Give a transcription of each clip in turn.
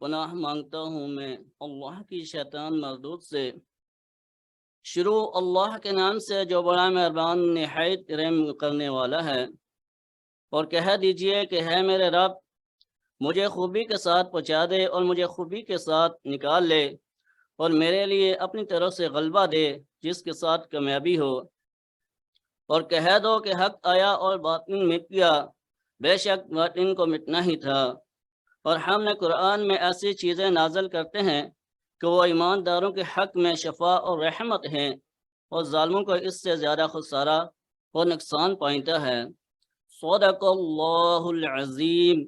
पनाह मांगता हूँ मैं अल्लाह की शैतान मरदूद से। शुरू अल्लाह के नाम से जो बड़ा मेहरबान निहायत रहम करने वाला है। और कह दीजिए कि है मेरे रब, मुझे खूबी के साथ पहुँचा दे और मुझे खूबी के साथ निकाल ले और मेरे लिए अपनी तरफ से गलबा दे जिसके साथ कामयाबी हो। और कह दो कि हक आया और बातिल मिट गया, बेशक बातिल को मिटना ही था। और हमने कुरान में ऐसी चीज़ें नाजल करते हैं कि वो ईमानदारों के हक में शफा और रहमत हैं और जालिमों को इससे ज़्यादा खुसारा और नुकसान पहुँचता है। सदक़ल्लाहुल अज़ीम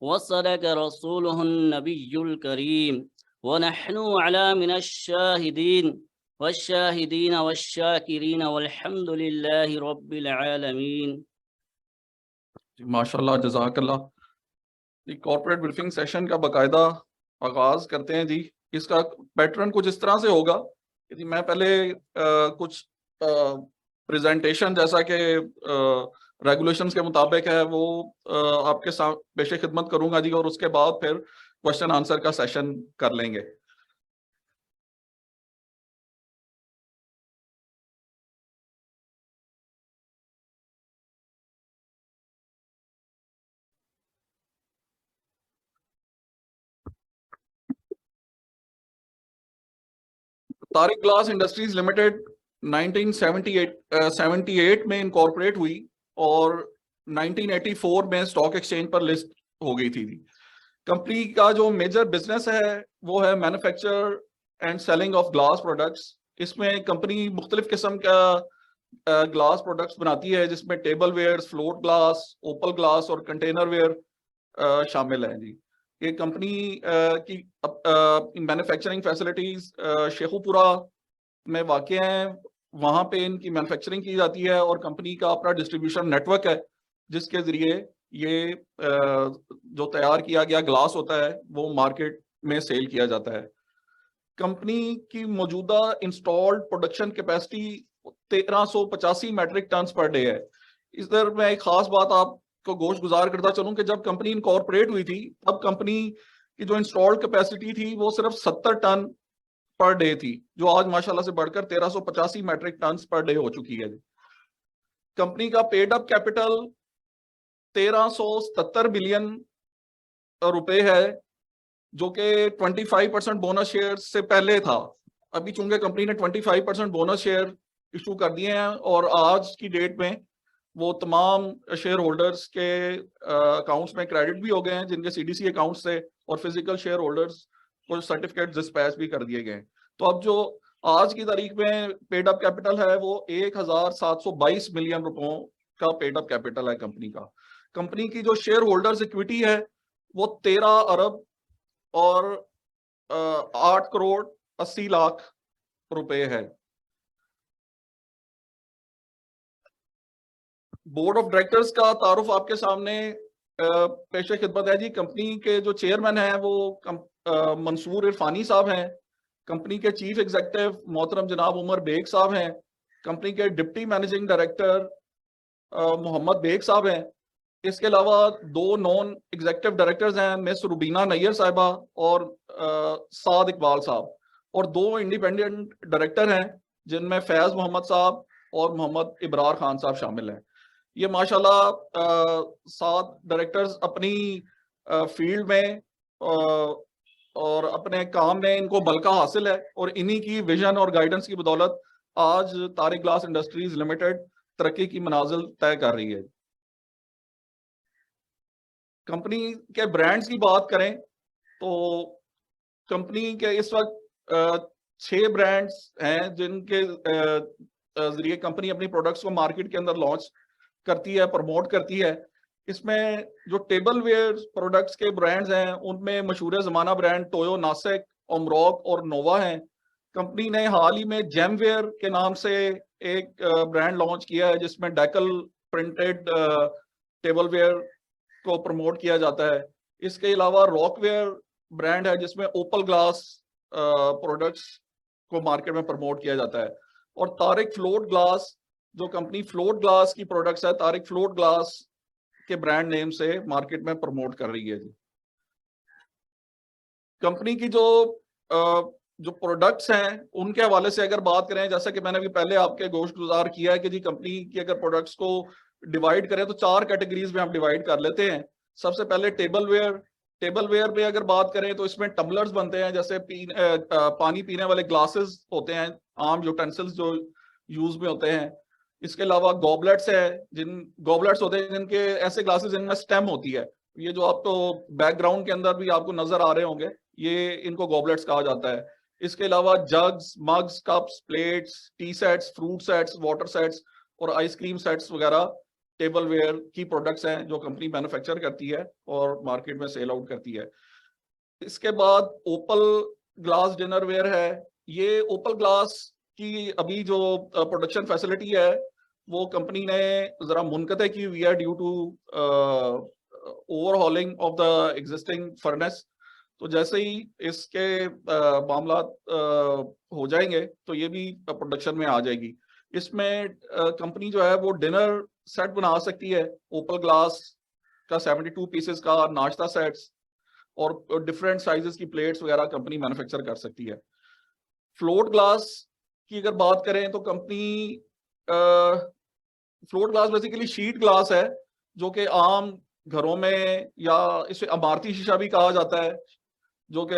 व सदक़ रसूलुहुन नबियुल करीम व नहनु अला मिनश शाहिदीन वश्शाहिदीन वश्शाकिरीन वल्हम्दुलिल्लाहि रब्बिल आलमीन। माशाल्लाह, जज़ाकल्लाह। कॉर्पोरेट ब्रीफिंग सेशन का बाकायदा आगाज करते हैं जी। इसका पैटर्न कुछ इस तरह से होगा कि मैं पहले कुछ प्रेजेंटेशन जैसा कि रेगुलेशंस के मुताबिक है वो आपके साथ पेशे खिदमत करूंगा जी, और उसके बाद फिर क्वेश्चन आंसर का सेशन कर लेंगे। तारिक ग्लास इंडस्ट्रीज लिमिटेड 1978 में इनकॉर्पोरेट हुई और 1984 में स्टॉक एक्सचेंज पर लिस्ट हो गई थी। कंपनी का जो मेजर बिजनेस है वो है manufacture and selling of glass products. इसमें कंपनी मुख्तलिफ किस्म का ग्लास प्रोडक्ट्स बनाती है, जिसमें tableware, float glass, opal glass और कंटेनर वेयर शामिल हैं जी। ये कंपनी की मैन्युफैक्चरिंग फैसिलिटीज शेखुपुरा में वाक़ हैं। वहाँ पे इनकी मैन्युफैक्चरिंग की जाती है और कंपनी का अपना डिस्ट्रीब्यूशन नेटवर्क है जिसके ज़रिए ये जो तैयार किया गया ग्लास होता है वो मार्केट में सेल किया जाता है। कंपनी की मौजूदा installed production capacity 1385 metric ton per day है। इधर मैं एक खास बात आपको गोश गुजार करता चलूं कि जब कंपनी इनकॉर्पोरेट हुई थी तब कंपनी की जो इंस्टॉल्ड कैपेसिटी थी वो सिर्फ 70 टन पर डे थी, जो आज माशाल्लाह से बढ़कर 1385 मैट्रिक टन पर डे हो चुकी है। कंपनी का पेड अप कैपिटल 1377 बिलियन रुपए है, जो कि 25% बोनस शेयर से पहले था। अभी चूंकि कंपनी ने 25% बोनस शेयर इशू कर दिए हैं और आज की डेट में वो तमाम शेयर होल्डर्स के अकाउंट्स में क्रेडिट भी हो गए हैं, जिनके सीडीसी अकाउंट्स थे, और फिजिकल शेयर होल्डर्स को सर्टिफिकेट डिस्पैच भी कर दिए गए। तो अब जो आज की तारीख में पेड अप कैपिटल है वो 1722 मिलियन रुपयों का पेड अप कैपिटल है कंपनी का। कंपनी की जो शेयर होल्डर्स इक्विटी है वो 13 अरब और 8 करोड़ 80 लाख रुपए है। बोर्ड ऑफ डायरेक्टर्स का तारुफ आपके सामने पेशे खिदमत है जी। कंपनी के जो चेयरमैन हैं वो मंसूर इरफानी साहब हैं। कंपनी के चीफ एग्जीक्यूटिव मोहतरम जनाब उमर बेग साहब हैं। कंपनी के deputy managing director Mohammad Baig साहब हैं। इसके अलावा 2 नॉन एग्जीक्यूटिव डायरेक्टर्स हैं, मिस रुबीना नैयर साहिबा और साद इकबाल साहब, और 2 इंडिपेंडेंट डायरेक्टर हैं जिनमें फैज मोहम्मद साहब और मोहम्मद इब्रार खान साहब शामिल हैं। ये माशाल्लाह 7 डायरेक्टर्स अपनी फील्ड में और अपने काम में इनको बल्का हासिल है, और इन्हीं की विजन और गाइडेंस की बदौलत आज तारिक ग्लास इंडस्ट्रीज लिमिटेड तरक्की की मनाजिल तय कर रही है। कंपनी के ब्रांड्स की बात करें तो कंपनी के इस वक्त 6 ब्रांड्स हैं जिनके जरिए कंपनी अपनी प्रोडक्ट्स को मार्केट के अंदर लॉन्च करती है, प्रमोट करती है। इसमें जो टेबल वेयर प्रोडक्ट्स के ब्रांड्स हैं उनमें मशहूर ज़माना ब्रांड टोयो, नासिक, ओमरॉक और नोवा हैं। कंपनी ने हाल ही में जेमवेयर के नाम से एक ब्रांड लॉन्च किया है जिसमें डेकल प्रिंटेड टेबल वेयर को प्रमोट किया जाता है। इसके अलावा रॉकवेयर ब्रांड है जिसमें ओपल ग्लास प्रोडक्ट्स को मार्केट में प्रमोट किया जाता है। और तारिक फ्लोट ग्लास, जो कंपनी फ्लोट ग्लास की प्रोडक्ट्स है, तारिक फ्लोट ग्लास के ब्रांड नेम से मार्केट में प्रमोट कर रही है जी। कंपनी की जो प्रोडक्ट्स हैं उनके हवाले से अगर बात करें, जैसा कि मैंने अभी पहले आपके गोश्त गुजार किया है कि जी कंपनी की अगर प्रोडक्ट्स को डिवाइड करें तो 4 कैटेगरीज में हम डिवाइड कर लेते हैं। सबसे पहले टेबल वेयर में अगर बात करें तो इसमें टम्बलर्स बनते हैं, जैसे पानी पीने वाले ग्लासेस होते हैं, आम यूटेंसिल्स जो यूज में होते हैं। इसके अलावा गॉबलेट्स है, गॉबलेट्स होते हैं जिनके ऐसे ग्लासेस जिनमें स्टेम होती है, ये जो आपको बैकग्राउंड के अंदर भी आपको नजर आ रहे होंगे, ये इनको गॉबलेट्स कहा जाता है। इसके अलावा jugs, mugs, cups, plates, T sets, fruit sets, water sets और आइसक्रीम सेट्स वगैरह टेबल वेयर की प्रोडक्ट्स हैं जो कंपनी मैन्युफैक्चर करती है और मार्केट में सेल आउट करती है। इसके बाद ओपल ग्लास डिनर वेयर है। ये ओपल ग्लास की अभी जो प्रोडक्शन फैसिलिटी है वो कंपनी ने जरा मुनक़ते की हुई है due to overhauling of the existing furnace. तो जैसे ही इसके मामला हो जाएंगे तो ये भी प्रोडक्शन में आ जाएगी। इसमें कंपनी जो है वो डिनर सेट बना सकती है, ओपल ग्लास का 72 पीसेस का नाश्ता सेट्स और डिफरेंट साइजेस की प्लेट्स वगैरह कंपनी मैन्युफैक्चर कर सकती है। फ्लोट ग्लास की अगर बात करें तो company float glass basically sheet glass है जो कि आम घरों में, या इसे इमारती शीशा भी कहा जाता है, जो कि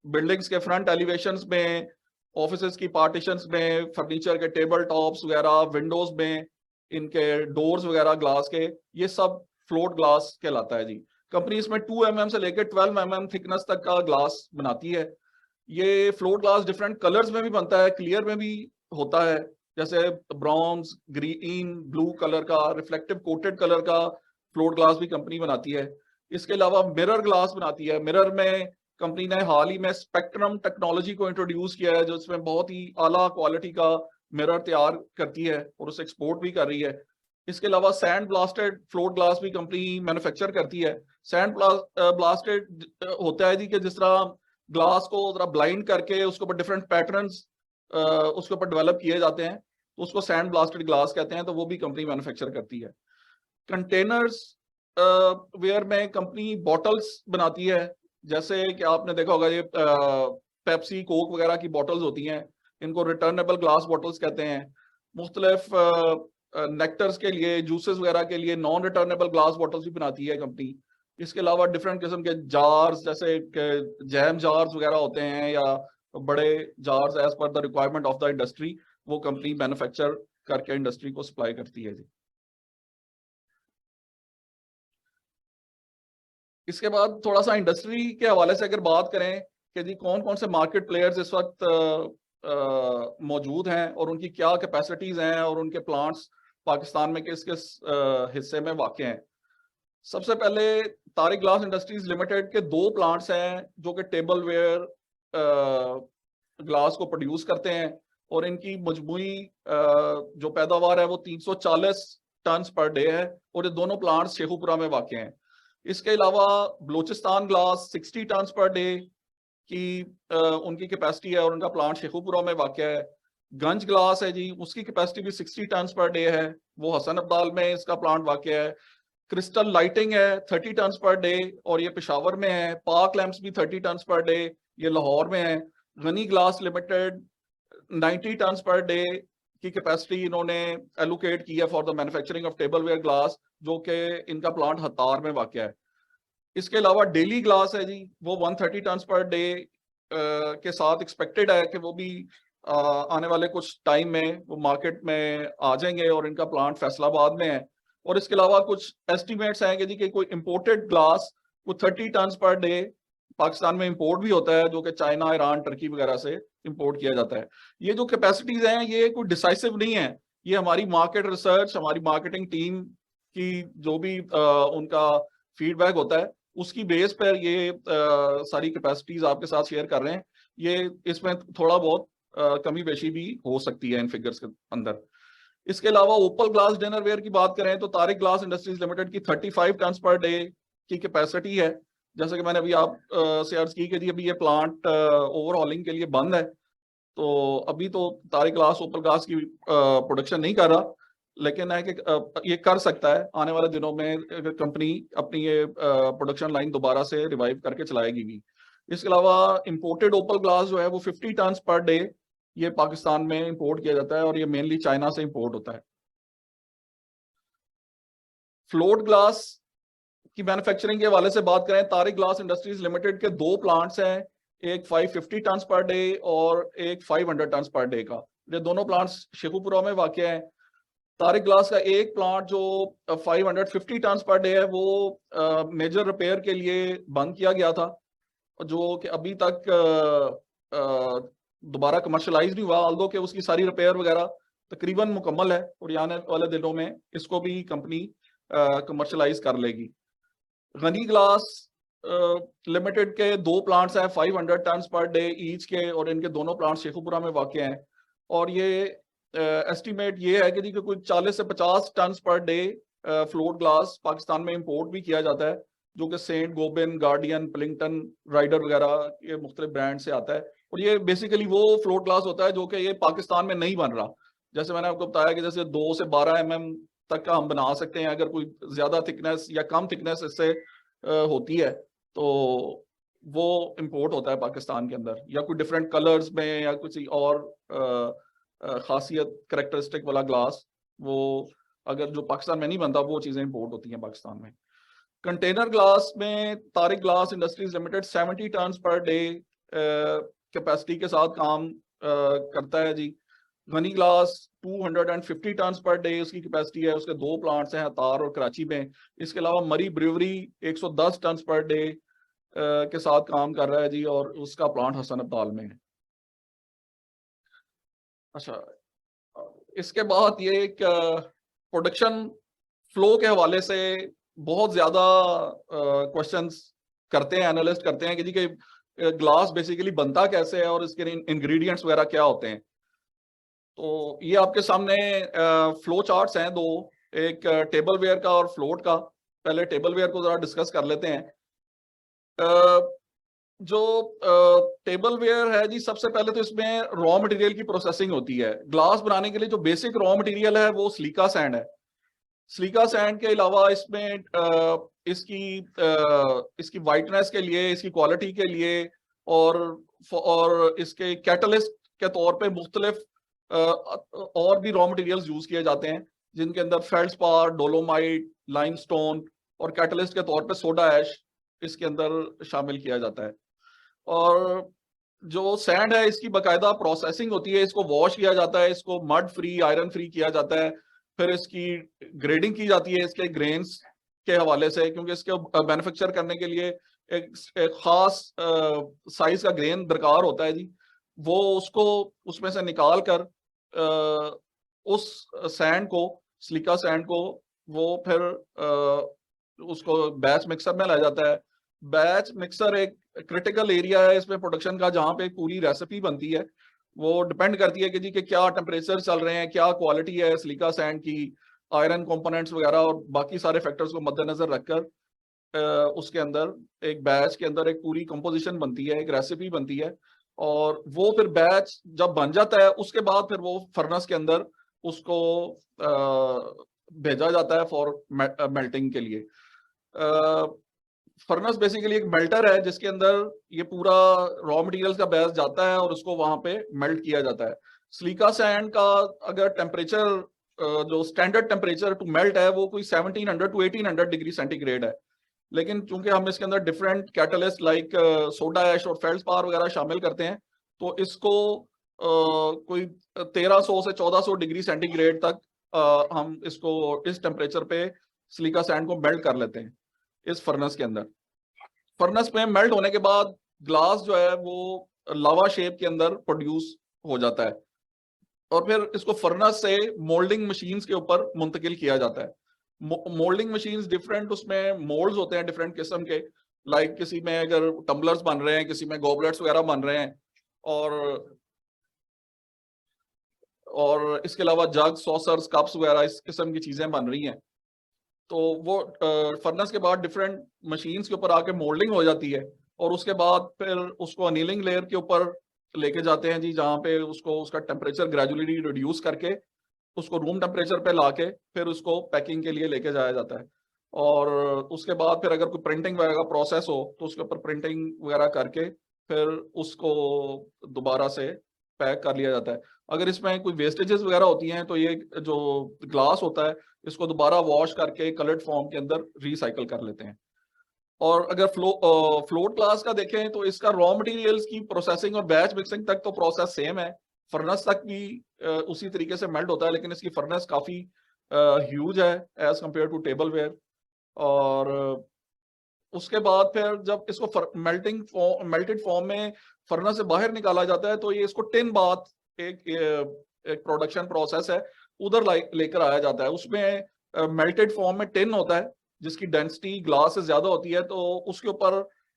बिल्डिंग्स के फ्रंट एलिवेशंस में, ऑफिसेज की पार्टीशंस में, फर्नीचर के टेबल टॉप्स वगैरह, विंडोज में इनके डोर्स वगैरह ग्लास के, ये सब फ्लोट ग्लास कहलाता है जी। कंपनी इसमें 2 mm से लेकर 12 mm थिकनेस तक का ग्लास बनाती है। ये फ्लोट ग्लास डिफरेंट कलर्स में भी बनता है, क्लियर में भी होता है, जैसे ब्राउन्स, ग्रीन, ब्लू कलर का, रिफ्लेक्टिव कोटेड कलर का फ्लोट ग्लास भी कंपनी बनाती है। इसके अलावा मिरर ग्लास बनाती है। मिरर में कंपनी ने हाल ही में स्पेक्ट्रम टेक्नोलॉजी को इंट्रोड्यूस किया है जो इसमें बहुत ही आला क्वालिटी का मिरर तैयार करती है और उसे एक्सपोर्ट भी कर रही है। इसके अलावा सैंड ब्लास्टेड फ्लोट ग्लास भी कंपनी मैन्युफैक्चर करती है। सैंड ब्लास्टेड होता है जी कि जिस तरह ग्लास को जरा ब्लाइंड करके उसके ऊपर डिफरेंट पैटर्न्स उसके ऊपर डेवलप किए जाते हैं, तो उसको सैंड ब्लास्टेड ग्लास कहते हैं, तो वो भी कंपनी मैन्युफैक्चर करती है। कंटेनर्स वेयर में कंपनी बॉटल्स बनाती है, जैसे कि आपने देखा होगा ये पेप्सी, कोक वगैरह की बॉटल्स होती हैं, इनको रिटर्नेबल ग्लास बॉटल्स कहते हैं। मुख्तलिफ नेक्टर्स के लिए, जूसेस वगैरह के लिए नॉन रिटर्नेबल ग्लास बॉटल्स भी बनाती है कंपनी। इसके अलावा डिफरेंट किस्म के जार्स, जैसे जैम जार्स वगैरह होते हैं या बड़े jars as per the requirement of the industry, वो कंपनी मैन्युफैक्चर करके इंडस्ट्री को सप्लाई करती है जी। इसके बाद थोड़ा सा इंडस्ट्री के हवाले से अगर बात करें कि जी कौन कौन से मार्केट प्लेयर्स इस वक्त मौजूद हैं और उनकी क्या कैपेसिटीज हैं और उनके प्लांट्स पाकिस्तान में किस किस हिस्से में वाक़ हैं। सबसे पहले तारिक ग्लास इंडस्ट्रीज लिमिटेड के 2 प्लांट्स हैं जो कि टेबल वेयर ग्लास को प्रोड्यूस करते हैं और इनकी मजमूई जो पैदावार है वो 340 टन पर डे है और ये दोनों प्लांट्स शेखुपुरा में वाक़ हैं। इसके अलावा Balochistan glass 60 ton per day की उनकी कैपेसिटी है और उनका प्लांट शेखुपुरा में वाक़ है। गंज ग्लास है जी, उसकी कैपेसिटी भी 60 टन पर डे है, वो हसन अब्दाल में इसका प्लांट वाक़या है। क्रिस्टल लाइटिंग है 30 टन पर डे और ये पेशावर में है। पार्क लैंप्स भी 30 टन पर डे, ये लाहौर में है। Ghani glass limited 90 ton per day की कैपेसिटी इन्होंने एलोकेट की है for the manufacturing of tableware glass, जो कि इनका प्लांट हतार में वाक़या है। इसके अलावा डेली ग्लास है जी, वो 130 टन पर डे के साथ एक्सपेक्टेड है कि वो भी आने वाले कुछ टाइम में वो मार्केट में आ जाएंगे और इनका प्लांट फैसलाबाद में है। और इसके अलावा कुछ एस्टिमेट्स हैं कि जी कि कोई इंपोर्टेड ग्लास वो 30 टन पर डे पाकिस्तान में इंपोर्ट भी होता है, जो कि चाइना, ईरान, टर्की वगैरह से इंपोर्ट किया जाता है। ये जो कैपेसिटीज हैं ये कोई डिसाइसिव नहीं है, ये हमारी मार्केट रिसर्च, हमारी मार्केटिंग टीम की जो भी उनका फीडबैक होता है उसकी बेस पर ये सारी कैपेसिटीज आपके साथ शेयर कर रहे हैं। ये इसमें थोड़ा बहुत कमी बेशी भी हो सकती है इन फिगर्स के अंदर। इसके अलावा ओपल ग्लास डिनर वेयर की बात करें तो तारिक ग्लास इंडस्ट्रीज लिमिटेड की 35 टन पर डे की कैपेसिटी है। जैसे कि मैंने अभी आप से अर्ज की कि अभी ये प्लांट ओवरहॉलिंग के लिए बंद है, तो अभी तो तारिक ग्लास ओपल ग्लास की प्रोडक्शन नहीं कर रहा, लेकिन है कि ये कर सकता है आने वाले दिनों में कंपनी अपनी ये प्रोडक्शन लाइन दोबारा से रिवाइव करके चलाएगी भी। इसके अलावा इंपोर्टेड ओपल ग्लास जो है वो 50 टन पर डे ये पाकिस्तान में इंपोर्ट किया जाता है और ये मेनली चाइना से इंपोर्ट होता है। फ्लोट ग्लास की मैन्युफैक्चरिंग के हवाले से बात करें, तारिक ग्लास इंडस्ट्रीज लिमिटेड के 2 प्लांट्स हैं, एक 550 टन पर डे और एक 500 टन पर डे का। ये दोनों प्लांट्स शेखुपुरा में वाक़या है। तारिक ग्लास का एक प्लांट जो 550 टन पर डे है वो मेजर रिपेयर के लिए बंद किया गया था, जो कि अभी तक दोबारा कमर्शलाइज नहीं हुआ, ऑल्दो कि उसकी सारी रिपेयर वगैरह तकरीबन मुकम्मल है और आने वाले दिनों में इसको भी कंपनी कमर्शलाइज कर लेगी। गनी ग्लास लिमिटेड के 2 प्लांट्स हैं 500 टन पर डे ईच के, और इनके दोनों प्लांट्स शेखुपुरा में वाक़ हैं। और ये एस्टिमेट ये है कि कोई 40 से 50 ton per day float glass Pakistan में इंपोर्ट भी किया जाता है, जो कि Saint Gobain, Guardian, Pilkington, Rider वगैरह ये मुख्तलिफ ब्रांड से आता है। और ये बेसिकली वो फ्लोट ग्लास होता है जो कि ये पाकिस्तान में नहीं बन रहा। जैसे मैंने आपको बताया कि जैसे 2 से 12 mm तक का हम बना सकते हैं, अगर कोई ज्यादा थिकनेस या कम थिकनेस इससे होती है तो वो इंपोर्ट होता है पाकिस्तान के अंदर, या कोई डिफरेंट कलर्स में या कुछ और खासियत करेक्टरिस्टिक वाला ग्लास, वो अगर जो पाकिस्तान में नहीं बनता वो चीजें इंपोर्ट होती हैं पाकिस्तान में। कंटेनर ग्लास में Tariq glass industries limited 70 ton per day capacity के साथ काम करता है जी। Ghani glass 250 ton per day उसकी कैपेसिटी है, उसके 2 प्लांट्स हैं हतार और कराची में। इसके अलावा मरी ब्रिवरी 110 टन पर डे के साथ काम कर रहा है जी, और उसका प्लांट हसन अब्दाल में है। अच्छा, इसके बाद ये एक प्रोडक्शन फ्लो के हवाले से बहुत ज्यादा क्वेश्चंस करते हैं, एनालिस्ट करते हैं कि जी कि ग्लास बेसिकली बनता कैसे है और इसके इंग्रेडिएंट्स वगैरह क्या होते हैं। तो ये आपके सामने फ्लो चार्ट्स हैं 2, एक टेबल वेयर का और फ्लोट का। पहले टेबल वेयर को जरा डिस्कस कर लेते हैं। जो टेबल वेयर है जी, सबसे पहले तो इसमें रॉ मटेरियल की प्रोसेसिंग होती है। ग्लास बनाने के लिए जो बेसिक रॉ मटेरियल है वो सिलिका सैंड है। सिलिका सैंड के अलावा इसमें इसकी वाइटनेस के लिए, इसकी क्वालिटी के लिए और इसके कैटलिस्ट के तौर पे मुख्तलिफ और भी रॉ मटेरियल्स यूज किए जाते हैं, जिनके अंदर फेल्डस्पार, डोलोमाइट, लाइमस्टोन और कैटलिस्ट के तौर पे सोडा ऐश इसके अंदर शामिल किया जाता है। और जो सैंड है इसकी बाकायदा प्रोसेसिंग होती है, इसको वॉश किया जाता है, इसको मड फ्री, आयरन फ्री किया जाता है, फिर इसकी ग्रेडिंग की जाती है इसके ग्रेन्स के हवाले से, क्योंकि इसके मैन्युफैक्चर करने के लिए एक खास साइज का ग्रेन दरकार होता है जी। वो उसको उसमें से निकाल कर उस सैंड को, सिलिका सैंड को, वो फिर उसको बैच मिक्सर में लाया जाता है। बैच मिक्सर एक क्रिटिकल एरिया है इसमें प्रोडक्शन का, जहाँ पे पूरी रेसिपी बनती है। वो डिपेंड करती है कि जी कि क्या टेम्परेचर चल रहे हैं, क्या क्वालिटी है सिलिका सैंड की, आयरन कंपोनेंट्स वगैरह और बाकी सारे फैक्टर्स को मद्देनजर रखकर उसके अंदर एक बैच के अंदर एक पूरी कंपोजिशन बनती है, एक रेसिपी बनती है, और वो फिर बैच जब बन जाता है उसके बाद फिर वो फर्नेस के अंदर उसको भेजा जाता है फॉर मेल्टिंग के लिए। फर्नेस बेसिकली एक मेल्टर है जिसके अंदर ये पूरा रॉ मटेरियल्स का बैच जाता है और उसको वहां पे मेल्ट किया जाता है। सिलिका सैंड का अगर टेम्परेचर जो स्टैंडर्ड टेम्परेचर टू मेल्ट है वो कोई 1700 टू 1800 डिग्री सेंटीग्रेड है, लेकिन चूंकि हम इसके अंदर different catalyst like soda ash और फेल्डस्पार वगैरह शामिल करते हैं तो इसको कोई 1300 से 1400 डिग्री सेंटीग्रेड तक हम इसको इस टेम्परेचर पे सिलिका सैंड को मेल्ट कर लेते हैं इस फर्नेस के अंदर। फर्नेस में मेल्ट होने के बाद ग्लास जो है वो लावा शेप के अंदर प्रोड्यूस हो जाता है और फिर इसको फर्नेस से मोल्डिंग मशीन्स के ऊपर मुंतकिल किया जाता है। मोल्डिंग मशीन्स डिफरेंट उसमें मोल्ड्स होते हैं डिफरेंट किस्म के, लाइक किसी में अगर टम्बलर्स बन रहे हैं, किसी में गॉबलेट्स वगैरह बन रहे हैं, और इसके अलावा जग सॉसर्स कप्स वगैरह इस किस्म की चीजें बन रही हैं। तो वो फर्नेस के बाद डिफरेंट मशीन्स के ऊपर आके मोल्डिंग हो जाती है और उसके बाद फिर उसको अनीलिंग लेयर के ऊपर लेके जाते हैं जी, जहाँ पे उसको उसका टेम्परेचर ग्रेजुअली रिड्यूस करके उसको रूम टेम्परेचर पे लाके फिर उसको पैकिंग के लिए लेके जाया जाता है। और उसके बाद फिर अगर कोई प्रिंटिंग वगैरह का प्रोसेस हो तो उसके ऊपर प्रिंटिंग वगैरह करके फिर उसको दोबारा से पैक कर लिया जाता है। अगर इसमें कोई वेस्टेजेस वगैरह होती हैं तो ये जो ग्लास होता है इसको दोबारा वॉश करके कलर्ड फॉर्म के अंदर रिसाइकल कर लेते हैं। और अगर फ्लोट ग्लास का देखें तो इसका रॉ मटेरियल्स की प्रोसेसिंग और बैच मिक्सिंग तक तो प्रोसेस सेम है, फर्नेस तक भी उसी तरीके से मेल्ट होता है, लेकिन इसकी फर्नेस काफी ह्यूज है as compare to tableware. और उसके बाद फिर जब इसको मेल्टेड फॉर्म में फर्नेस से बाहर निकाला जाता है तो ये इसको टिन बाथ एक प्रोडक्शन प्रोसेस है उधर लेकर आया जाता है। उसमें मेल्टेड फॉर्म में टिन होता है जिसकी डेंसिटी ग्लास से ज्यादा होती है, तो उसके ऊपर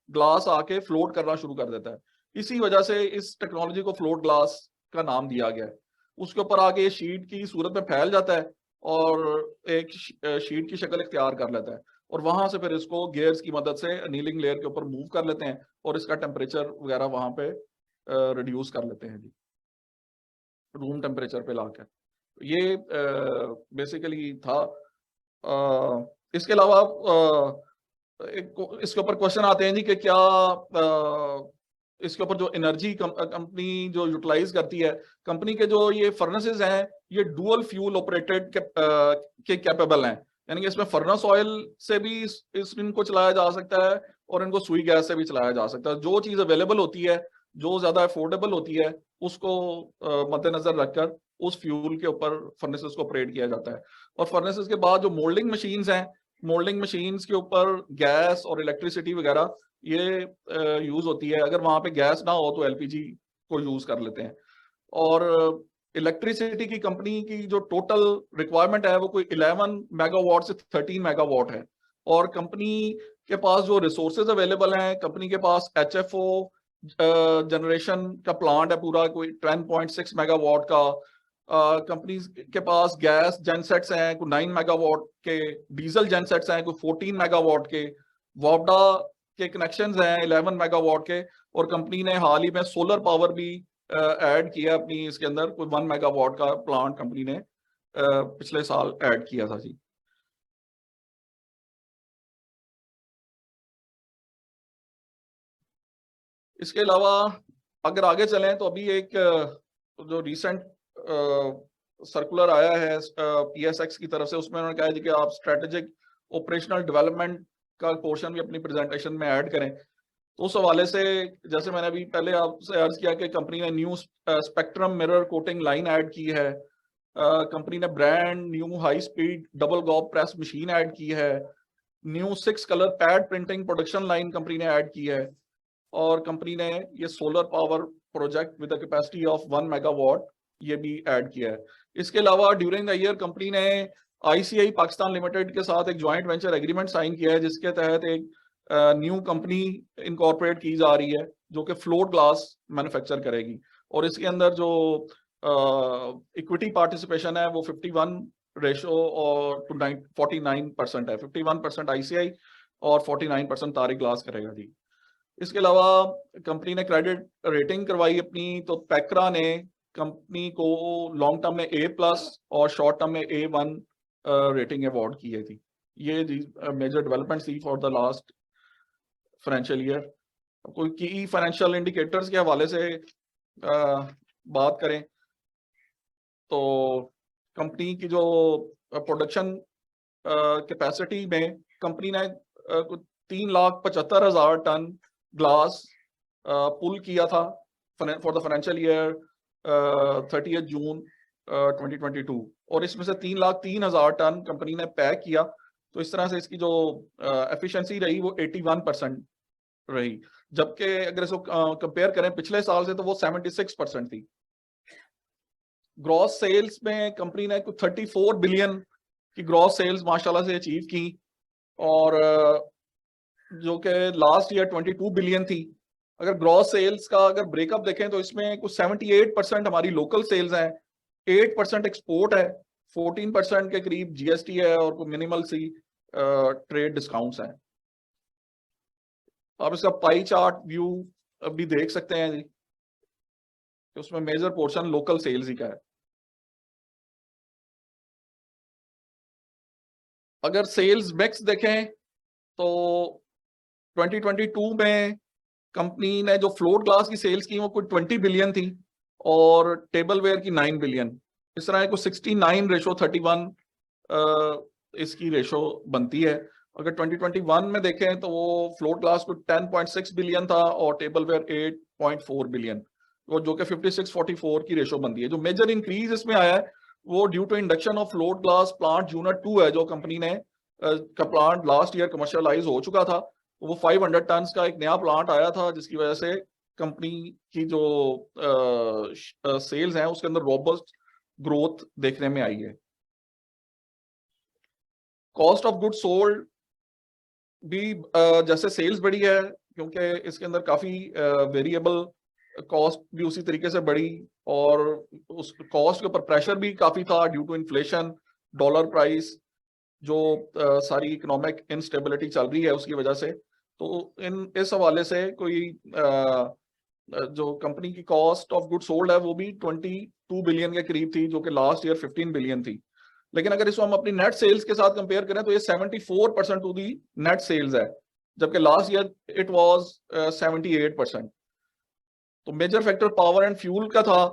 ग्लास आके फ्लोट करना शुरू कर देता है। इसी वजह से इस टेक्नोलॉजी को फ्लोट ग्लास का नाम दिया गया है। उसके ऊपर आके शीट की सूरत में फैल जाता है और एक शीट की शक्ल इख्तियार कर लेता है और वहां से फिर इसको गियर्स की मदद से अनीलिंग लेयर के ऊपर मूव कर लेते हैं और इसका टेम्परेचर वगैरह वहां पे रिड्यूस कर लेते हैं जी, रूम टेम्परेचर पे लाकर। ये बेसिकली था। इसके अलावा इसके ऊपर क्वेश्चन आते हैं जी कि क्या इसके ऊपर जो एनर्जी कंपनी जो यूटिलाइज करती है, कंपनी के जो ये फर्नेसेस हैं ये डुअल फ्यूल ऑपरेटेड के कैपेबल हैं, यानी कि इसमें फर्नेस ऑयल से भी इनको चलाया जा सकता है और इनको सुई गैस से भी चलाया जा सकता है। जो चीज अवेलेबल होती है, जो ज्यादा अफोर्डेबल होती है, उसको मद्देनजर रखकर उस फ्यूल के ऊपर फर्नेसेस को ऑपरेट किया जाता है। और फर्नेसेस के बाद जो मोल्डिंग मशीन्स हैं, मोल्डिंग मशीन्स के ऊपर गैस और इलेक्ट्रिसिटी वगैरह ये यूज होती है। अगर वहां पे गैस ना हो तो एलपीजी को यूज कर लेते हैं। और इलेक्ट्रिसिटी की कंपनी की जो टोटल रिक्वायरमेंट है वो कोई 11 मेगावाट से 13 मेगावाट है। और कंपनी के पास जो रिसोर्सेज अवेलेबल हैं, कंपनी के पास एचएफओ जनरेशन का प्लांट है पूरा कोई 10.6 मेगावाट का। कंपनी के पास गैस जेनसेट्स हैं कोई 9 मेगावाट के, डीजल जेनसेट्स हैं कोई 14 मेगावाट के, वोडा के कनेक्शंस हैं 11 मेगावाट के। और कंपनी ने हाल ही में सोलर पावर भी ऐड किया अपनी इसके अंदर, कोई 1 मेगावाट का प्लांट कंपनी ने पिछले साल ऐड किया था जी। इसके अलावा अगर आगे चलें तो अभी एक जो रिसेंट सर्कुलर आया है पीएसएक्स की तरफ से, उसमें उन्होंने कहा है कि आप स्ट्रेटेजिक ऑपरेशनल डेवलपमेंट का पोर्शन भी अपनी प्रेजेंटेशन में ऐड करें। तो उस हवाले से जैसे मैंने अभी पहले आपसे अर्ज किया कि कंपनी ने new spectrum mirror coating line add की है, कंपनी ने brand new high speed double gob press machine add की है, new 6 colour pad printing production line company ने ऐड की है, और कंपनी ने ये solar power project with capacity of 1 megawatt ये भी ऐड किया है। इसके अलावा ड्यूरिंग द ईयर कंपनी ने आईसीआई पाकिस्तान लिमिटेड के साथ एक जॉइंट वेंचर एग्रीमेंट साइन किया है जिसके तहत एक न्यू कंपनी इनकॉर्पोरेट की जा रही है जो कि फ्लोट ग्लास मैन्युफैक्चर करेगी। और इसके अंदर जो इक्विटी पार्टिसिपेशन है वो 51 रेशो और 49% है। 51% आईसीआई और 49% तारिक ग्लास करेगा जी। इसके अलावा कंपनी ने क्रेडिट रेटिंग करवाई अपनी, तो पैक्रा ने कंपनी को लॉन्ग टर्म में A+ और शॉर्ट टर्म में A1 रेटिंग अवार्ड की है थी। ये मेजर डेवलपमेंट थी for the last financial year. कोई की फाइनेंशियल इंडिकेटर्स के हवाले से बात करें तो कंपनी की जो प्रोडक्शन कैपेसिटी में कंपनी ने 3,75,000 टन ग्लास पुल किया था फॉर द फाइनेंशियल ईयर 30 जून 2022, और इसमें से 3,03,000 टन कंपनी ने पैक किया। तो इस तरह से इसकी जो एफिशिएंसी रही वो 81% रही, जबकि अगर इसको कंपेयर करें पिछले साल से तो वो 76% थी। ग्रॉस सेल्स में कंपनी ने कुछ 34 बिलियन की ग्रॉस सेल्स माशाल्लाह से अचीव की, और जो कि लास्ट ईयर 22 बिलियन थी। अगर ग्रॉस सेल्स का अगर ब्रेकअप देखें तो इसमें कुछ 78% हमारी लोकल सेल्स हैं, 8% एक्सपोर्ट है, 14% के करीब GST है, और कुछ मिनिमल सी ट्रेड डिस्काउंट्स हैं। आप इसका पाई चार्ट व्यू अभी देख सकते हैं जी, उसमें मेजर पोर्शन लोकल सेल्स ही का है। अगर सेल्स मिक्स देखें तो 2022 में कंपनी ने जो फ्लोट ग्लास की सेल्स की वो कुछ 20 बिलियन थी, और टेबल वेयर की 9 बिलियन। इस तरह को 69:31 इसकी रेशो बनती है। अगर 2021 में देखें तो वो फ्लोट ग्लास को 10.6 बिलियन था और टेबल वेयर 8.4 बिलियन, जो कि 56:44 की रेशो बनती है। जो मेजर इंक्रीज इसमें आया है वो due to induction of float glass plant unit 2 है, जो कंपनी ने का प्लांट लास्ट ईयर कमर्शियलाइज हो चुका था। वो 500 टन का एक नया प्लांट आया था, जिसकी वजह से कंपनी की जो सेल्स हैं उसके अंदर रोबस्ट ग्रोथ देखने में आई है। कॉस्ट ऑफ गुड सोल्ड भी जैसे सेल्स बढ़ी है, क्योंकि इसके अंदर काफी वेरिएबल कॉस्ट भी उसी तरीके से बढ़ी, और उस कॉस्ट के ऊपर प्रेशर भी काफी था due to inflation, dollar price, जो सारी इकोनॉमिक इनस्टेबिलिटी चल रही है उसकी वजह से। तो इस हवाले से कोई जो कंपनी की कॉस्ट ऑफ गुड सोल्ड है वो भी 22 बिलियन के करीब थी, जो कि लास्ट ईयर 15 बिलियन थी। लेकिन अगर इसको हम अपनी नेट सेल्स के साथ कंपेयर करें तो ये 74% टू दी नेट सेल्स है, जबकि लास्ट ईयर इट वाज 78%। तो major factor power and fuel का था,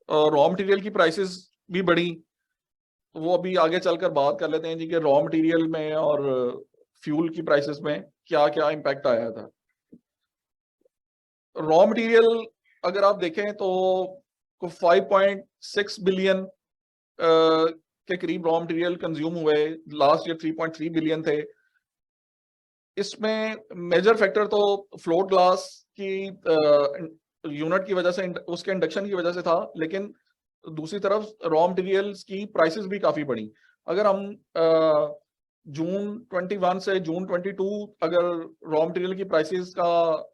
रॉ मटेरियल की प्राइसेस भी बढ़ी। तो वो अभी आगे चलकर बात कर लेते हैं जी कि रॉ मटेरियल में और फ्यूल की प्राइसेस में क्या क्या इम्पैक्ट आया था। रॉ मटेरियल अगर आप देखें तो 5.6 बिलियन के करीब रॉ मटेरियल कंज्यूम हुए, लास्ट ईयर 3.3 बिलियन थे। इसमें मेजर फैक्टर तो फ्लोट ग्लास की यूनिट की वजह से, उसके इंडक्शन की वजह से था, लेकिन दूसरी तरफ रॉ मटेरियल्स की प्राइसेस भी काफी बढ़ी। अगर हम जून 21 से जून 22 अगर रॉ मटेरियल की प्राइसेस का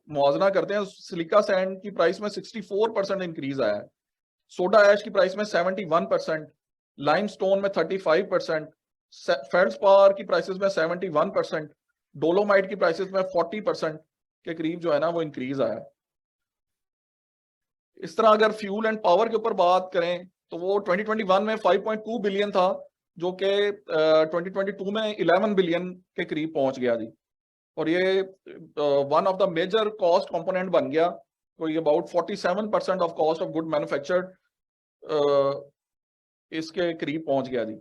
मुआवजा करते हैं, सिलिका सैंड की प्राइस में 64% इंक्रीज आया है, सोडा ऐश की प्राइस में 71%, लाइमस्टोन में 35%, फेल्डस्पार की प्राइसेस में 71%, डोलोमाइट की प्राइसेस में 40% के करीब जो है ना वो इंक्रीज आया है। इस तरह अगर फ्यूल एंड पावर के ऊपर बात करें तो वो 2021 में 5.2 बिलियन था, जो कि 2022 में 11 बिलियन के करीब पहुंच गया जी, और ये one of the major cost component बन गया। तो ये about 47% of cost of good manufactured इसके करीब पहुंच गया जी।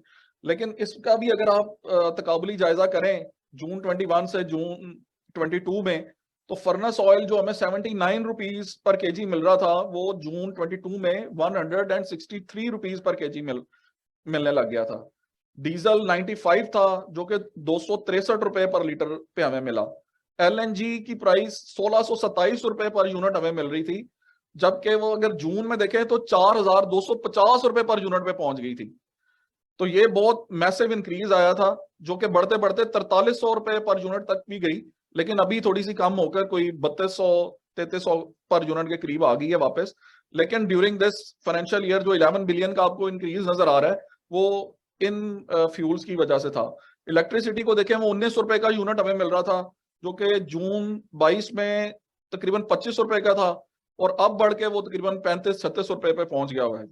लेकिन इसका भी अगर आप तकाबुली जायजा करें जून 21 से जून 22 में, तो फर्नेस ऑयल जो हमें 79 रुपीज पर केजी मिल रहा था, वो जून 22 में 163 रुपीज पर केजी मिलने लग गया था। डीजल 95 था, जो कि 263 रुपए पर लीटर पे हमें मिला। LNG की प्राइस 1627 रुपए पर यूनिट हमें मिल रही थी, जबकि वो अगर जून में देखें तो 4250 रुपए पर यूनिट पे पहुंच गई थी। तो ये बहुत मैसिव इंक्रीज आया था, जो कि बढ़ते बढ़ते 4300 रुपए पर यूनिट तक भी गई, लेकिन अभी थोड़ी सी कम होकर कोई 3200-3300 पर यूनिट के करीब आ गई है वापस। लेकिन ड्यूरिंग दिस फाइनेंशियल ईयर जो 11 बिलियन का आपको इंक्रीज नजर आ रहा है वो इन फ्यूल्स की वजह से था। इलेक्ट्रिसिटी को देखें वो 19 रुपए का यूनिट हमें मिल रहा था जो कि जून 22 में तकरीबन 25 रुपए का था और अब बढ़ के वो तकरीबन 35-36 रुपए पे पहुंच गया हुआ है।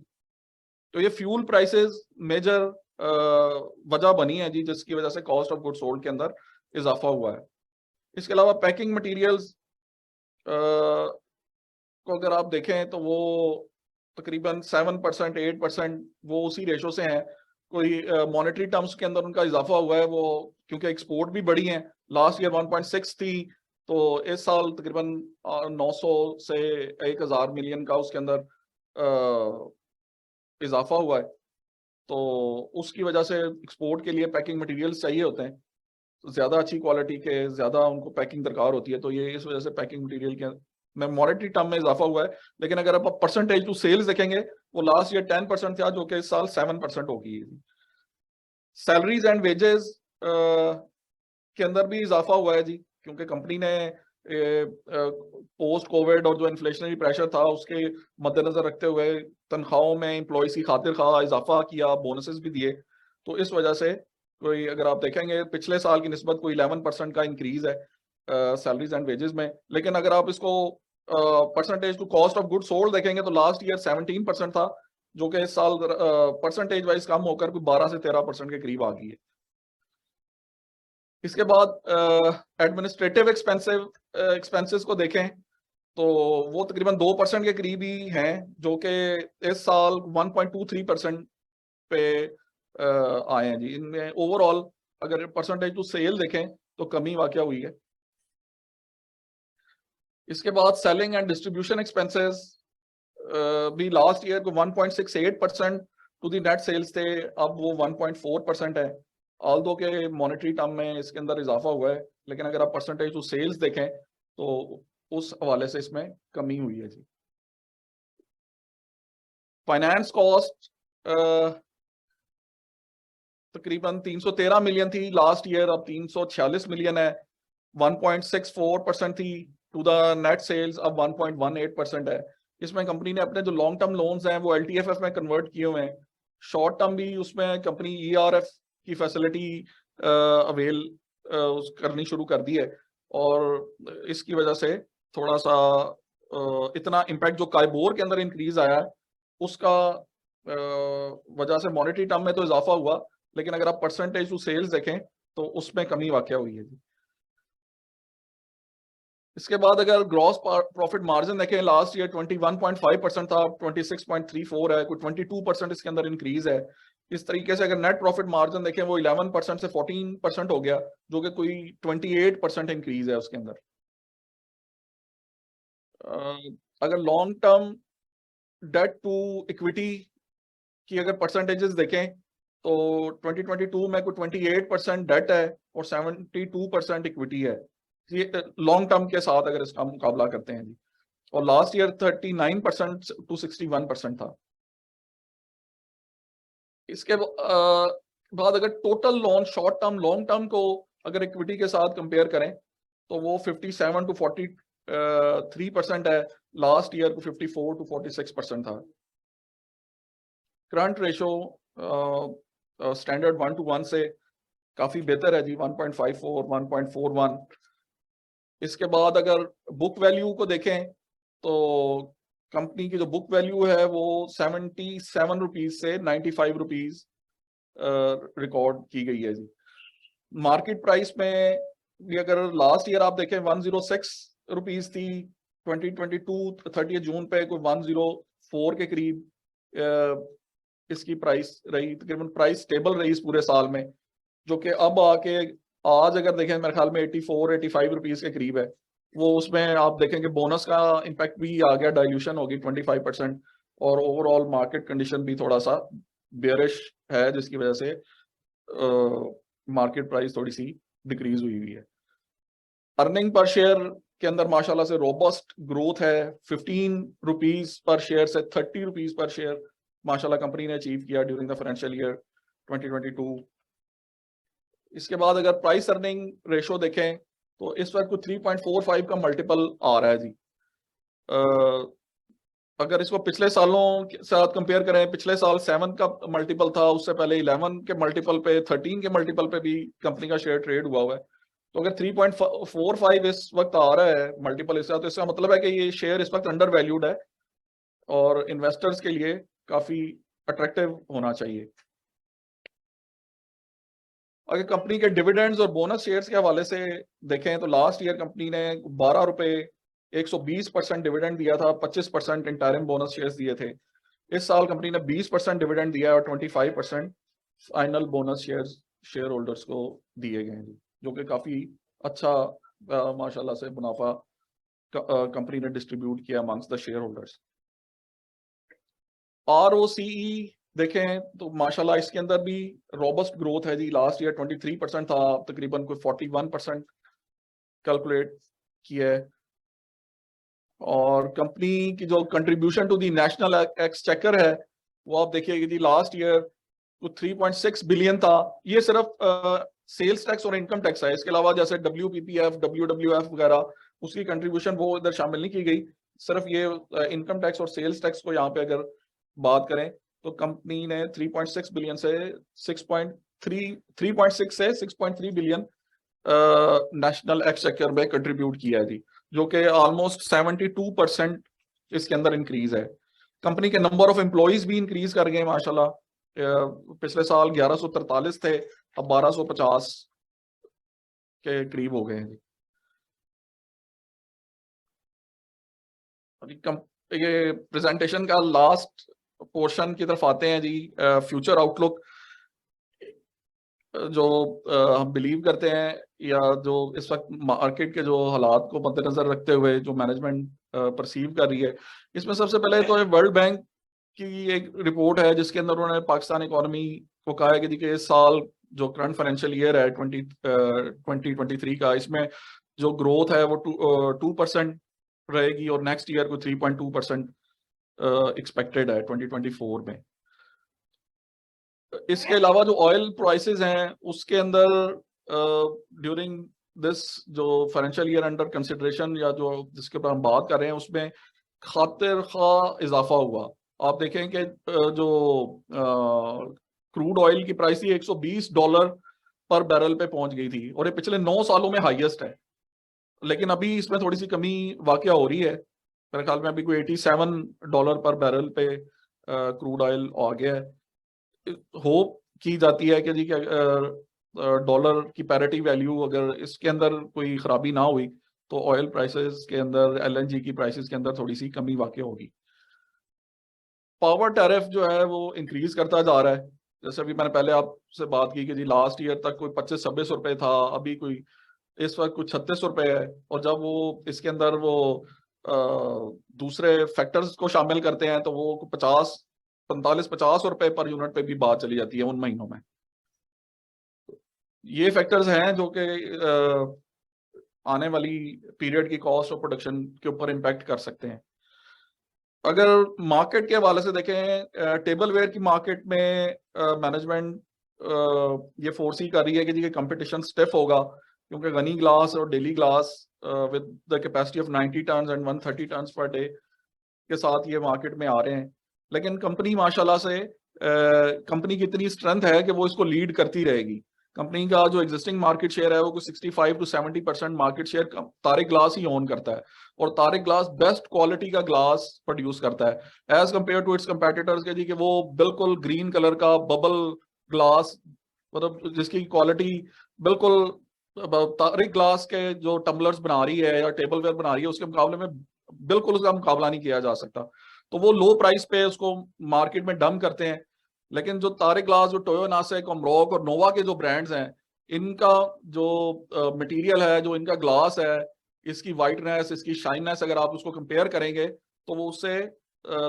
तो ये फ्यूल प्राइसेस मेजर वजह बनी है जी, जिसकी वजह से कॉस्ट ऑफ गुड्स सोल्ड के अंदर इजाफा हुआ है। इसके अलावा पैकिंग मटेरियल्स को अगर आप देखें तो वो तकरीबन 7%, 8% वो उसी रेशो से हैं। कोई मॉनेटरी टर्म्स के अंदर उनका इजाफा हुआ है, वो क्योंकि एक्सपोर्ट भी बढ़ी है। लास्ट ईयर 1.6 थी, तो इस साल तकरीबन 900 से 1000 मिलियन का उसके अंदर इजाफा हुआ है। तो उसकी वजह से एक्सपोर्ट के लिए पैकिंग मटेरियल्स चाहिए होते हैं, तो ज्यादा अच्छी क्वालिटी के, ज्यादा उनको पैकिंग दरकार होती है, तो ये इस वजह से पैकिंग मटेरियल के में मॉनेटरी टर्म में इजाफा हुआ है। लेकिन अगर आप परसेंटेज टू सेल्स देखेंगे, वो लास्ट ईयर 10% था, जो कि इस साल 7% हो गई है। सैलरीज एंड वेजेस के अंदर भी इजाफा हुआ है जी, क्योंकि कंपनी ने पोस्ट कोविड और जो इन्फ्लेशनरी प्रेशर था उसके मद्देनजर रखते हुए तनख्वाहों में एम्प्लॉयज की खातिर खा इजाफा किया, बोनसेस भी दिए। तो इस वजह से कोई अगर आप देखेंगे पिछले साल की निस्बत कोई 11% का इंक्रीज है सैलरीज एंड वेजेस में। लेकिन अगर आप इसको percentage to cost of good sold देखेंगे तो लास्ट ईयर 17% था, जो कि इस साल परसेंटेज वाइज कम होकर कोई 12 से 13% के करीब आ गई है। इसके बाद एडमिनिस्ट्रेटिव एक्सपेंसेस को देखें तो वो तकरीबन 2% के करीब ही हैं, जो कि इस साल 1.23% पे आए हैं जी। इनमें ओवरऑल अगर परसेंटेज टू सेल देखें तो कमी वाकया हुई है। इसके बाद सेलिंग एंड डिस्ट्रीब्यूशन एक्सपेंसेस भी लास्ट ईयर को 1.68% टू दी नेट सेल्स थे, अब वो 1.4% है। ऑल्दो के मॉनेटरी टर्म में इसके अंदर इजाफा हुआ है, लेकिन अगर आप परसेंटेज टू सेल्स देखें तो उस हवाले से इसमें कमी हुई है जी। फाइनेंस कॉस्ट तकरीबन 313 मिलियन थी लास्ट ईयर, अब 346 मिलियन है। 1.64% थी टू द नेट सेल्स, अब 1.18% है। इसमें कंपनी ने अपने जो लॉन्ग टर्म लोन्स हैं वो LTFF में कन्वर्ट किए हुए हैं। शॉर्ट टर्म भी उसमें कंपनी ERF की फैसिलिटी अवेल करनी शुरू कर दी है, और इसकी वजह से थोड़ा सा इतना इम्पैक्ट जो काइबोर के अंदर इंक्रीज आया है उसका वजह से मॉनेटरी टर्म में तो इजाफा हुआ, लेकिन अगर आप परसेंटेज टू सेल्स देखें तो उसमें कमी वाकया हुई है जी। इसके बाद अगर ग्रॉस प्रॉफिट मार्जिन देखें, लास्ट ईयर 21.5% था, 26.34 है, कोई 22% इसके अंदर इंक्रीज है। इस तरीके से अगर नेट प्रॉफिट मार्जिन देखें वो 11% से 14% हो गया, जो कि कोई 28% इंक्रीज है उसके अंदर। अगर long term debt to equity की अगर परसेंटेजेस देखें तो 2022 में कोई 28% डेट है और 72% इक्विटी है, लॉन्ग टर्म के साथ अगर इसका मुकाबला करते हैं जी। और लास्ट ईयर 39% टू 61% था। इसके बाद अगर total loan short term long term को अगर इक्विटी के साथ कंपेयर करें तो वो 57 टू 43% है, लास्ट ईयर को 54 टू 46% था। करंट रेशो स्टैंडर्ड 1:1 से काफी बेहतर है जी, 1.54 1.41। इसके बाद अगर बुक वैल्यू को देखें तो कंपनी की जो बुक वैल्यू है वो 77 रुपीज से 95 रुपीज रिकॉर्ड की गई है जी। मार्केट प्राइस में भी अगर लास्ट ईयर आप देखें 106 रुपीज थी, 2022 30 जून पे कोई 104 के करीब इसकी प्राइस रही। तकरीबन प्राइस स्टेबल रही इस पूरे साल में, जो कि अब आके आज अगर देखें मेरे ख्याल में 84-85 रुपीज के करीब है। वो उसमें आप देखेंगे बोनस का इम्पैक्ट भी आ गया, डाइल्यूशन होगी 25%, और ओवरऑल मार्केट कंडीशन भी थोड़ा सा बेयरिश है, जिसकी वजह से मार्केट प्राइस थोड़ी सी डिक्रीज हुई है। अर्निंग पर शेयर के अंदर माशाल्लाह से रोबस्ट ग्रोथ है, 15 रुपीज पर शेयर से 30 रुपीज पर शेयर माशाल्लाह कंपनी ने अचीव किया ड्यूरिंग द फाइनेंशियल ईयर 2022। इसके बाद अगर प्राइस अर्निंग रेशो देखें तो इस वक्त कुछ 3.45 का मल्टीपल आ रहा है जी। अगर इसको पिछले सालों के साथ कंपेयर करें, पिछले साल 7 का मल्टीपल था, उससे पहले 11 के मल्टीपल पे, 13 के मल्टीपल पे भी कंपनी का शेयर ट्रेड हुआ है। तो अगर 3.45 इस वक्त आ रहा है मल्टीपल इसका, तो इसका मतलब है कि ये शेयर इस वक्त अंडर वैल्यूड है और इन्वेस्टर्स के लिए काफी अट्रैक्टिव होना चाहिए। अगर कंपनी के डिविडेंड्स और बोनस शेयर्स के हवाले से देखें तो लास्ट ईयर कंपनी ने 12 रुपए 120% डिविडेंड दिया था, 25% इंटरिम बोनस शेयर्स दिए थे। इस साल कंपनी ने 20% डिविडेंड दिया है और 25% फाइनल बोनस शेयर होल्डर्स को दिए गए हैं, जो कि काफी अच्छा माशाल्लाह से मुनाफा कंपनी ने डिस्ट्रीब्यूट किया amongst the share holders. ROCE देखें तो माशाल्लाह इसके अंदर भी रोबस्ट ग्रोथ है जी। लास्ट ईयर 23% था, तकरीबन कोई 41% कैलकुलेट किया है। और कंपनी की जो contribution to the national exchequer है वो आप देखिए कि जी लास्ट ईयर तो 3.6 बिलियन था। ये सिर्फ सेल्स टैक्स और इनकम टैक्स है, इसके अलावा जैसे WPPF WWF वगैरह उसकी कंट्रीब्यूशन वो इधर शामिल नहीं की गई। सिर्फ ये इनकम टैक्स और सेल्स टैक्स को यहाँ पे अगर बात करें तो कंपनी ने 3.6 बिलियन से 3.6 से 6.3 बिलियन नेशनल एक्सचेकर में कंट्रीब्यूट किया है जी, जो कि ऑलमोस्ट 72% इसके अंदर इंक्रीज है। कंपनी के नंबर ऑफ एम्प्लॉइज भी इंक्रीज कर गए माशाल्लाह। पिछले साल 1143 थे, अब 1250 के करीब हो गए हैं जी। ये प्रेजेंटेशन का लास्ट पोर्शन की तरफ आते हैं जी। फ्यूचर आउटलुक जो हम बिलीव करते हैं या जो इस वक्त मार्केट के जो हालात को मद्देनजर रखते हुए जो मैनेजमेंट परसीव कर रही है, इसमें सबसे पहले तो वर्ल्ड बैंक की एक रिपोर्ट है जिसके अंदर उन्होंने पाकिस्तान इकोनॉमी को कहा है कि इस साल जो करंट फाइनेंशियल ईयर है 2023 का, इसमें जो ग्रोथ है वो 2% रहेगी और नेक्स्ट ईयर को 3.2% एक्सपेक्टेड है 2024 में। इसके अलावा जो ऑयल प्राइसेस हैं उसके अंदर ड्यूरिंग दिस जो फाइनेंशियल ईयर अंडर कंसिडरेशन या जो जिसके ऊपर हम बात कर रहे हैं उसमें खातिर खा इजाफा हुआ। आप देखें कि जो क्रूड ऑयल की प्राइस थी $120 पर बैरल पे पहुंच गई थी और ये पिछले 9 सालों में हाईएस्ट है। लेकिन अभी इसमें थोड़ी सी कमी वाकया हो रही है, मेरे ख्याल में अभी कोई $87 पर बैरल पे क्रूड ऑयल आ गया है। होप की जाती है कि जी डॉलर की पैरिटी वैल्यू अगर इसके अंदर कोई खराबी ना हुई तो ऑयल प्राइसेस के अंदर LNG की प्राइसेस के अंदर थोड़ी सी कमी वाकई होगी। पावर टैरिफ जो है वो इंक्रीज करता जा रहा है। जैसे अभी मैंने पहले आपसे बात की कि जी लास्ट ईयर तक कोई 25-26 रुपए था, अभी कोई इस वक्त कुछ 36 रुपए है। और जब वो इसके अंदर वो दूसरे फैक्टर्स को शामिल करते हैं तो वो 45-50 रुपए पर यूनिट पे भी बात चली जाती है उन महीनों में। ये फैक्टर्स हैं जो कि आने वाली पीरियड की कॉस्ट ऑफ प्रोडक्शन के ऊपर इम्पैक्ट कर सकते हैं। अगर मार्केट के हवाले से देखें, टेबल वेयर की मार्केट में मैनेजमेंट ये फोर्सी कर रही है कि जी कंपटीशन स्टिफ होगा, क्योंकि गनी ग्लास और डेली glass with the capacity of 90 ton and 130 ton per day के साथ ये मार्केट में आ रहे हैं। लेकिन कंपनी माशाल्लाह से कंपनी की इतनी स्ट्रेंथ है कि वो इसको लीड करती रहेगी। कंपनी का जो एग्जिस्टिंग मार्केट शेयर है वो 65 to 70% market share Tariq glass ही ओन करता है और तारिक ग्लास बेस्ट क्वालिटी का ग्लास प्रोड्यूस करता है as compare to its competitors के जी कि वो बिल्कुल ग्रीन कलर का बबल ग्लास, मतलब जिसकी क्वालिटी बिल्कुल तारिक ग्लास के जो टम्बलर्स बना रही है या टेबल वेयर बना रही है उसके मुकाबले में बिल्कुल उसका मुकाबला नहीं किया जा सकता। तो वो लो प्राइस पे उसको मार्केट में डंप करते हैं। लेकिन जो तारिक ग्लास, जो टोयो नासेक, अमरोक और नोवा के जो ब्रांड्स हैं, इनका जो मटेरियल है, जो इनका ग्लास है, इसकी वाइटनेस, इसकी शाइननेस अगर आप उसको कंपेयर करेंगे तो वो उससे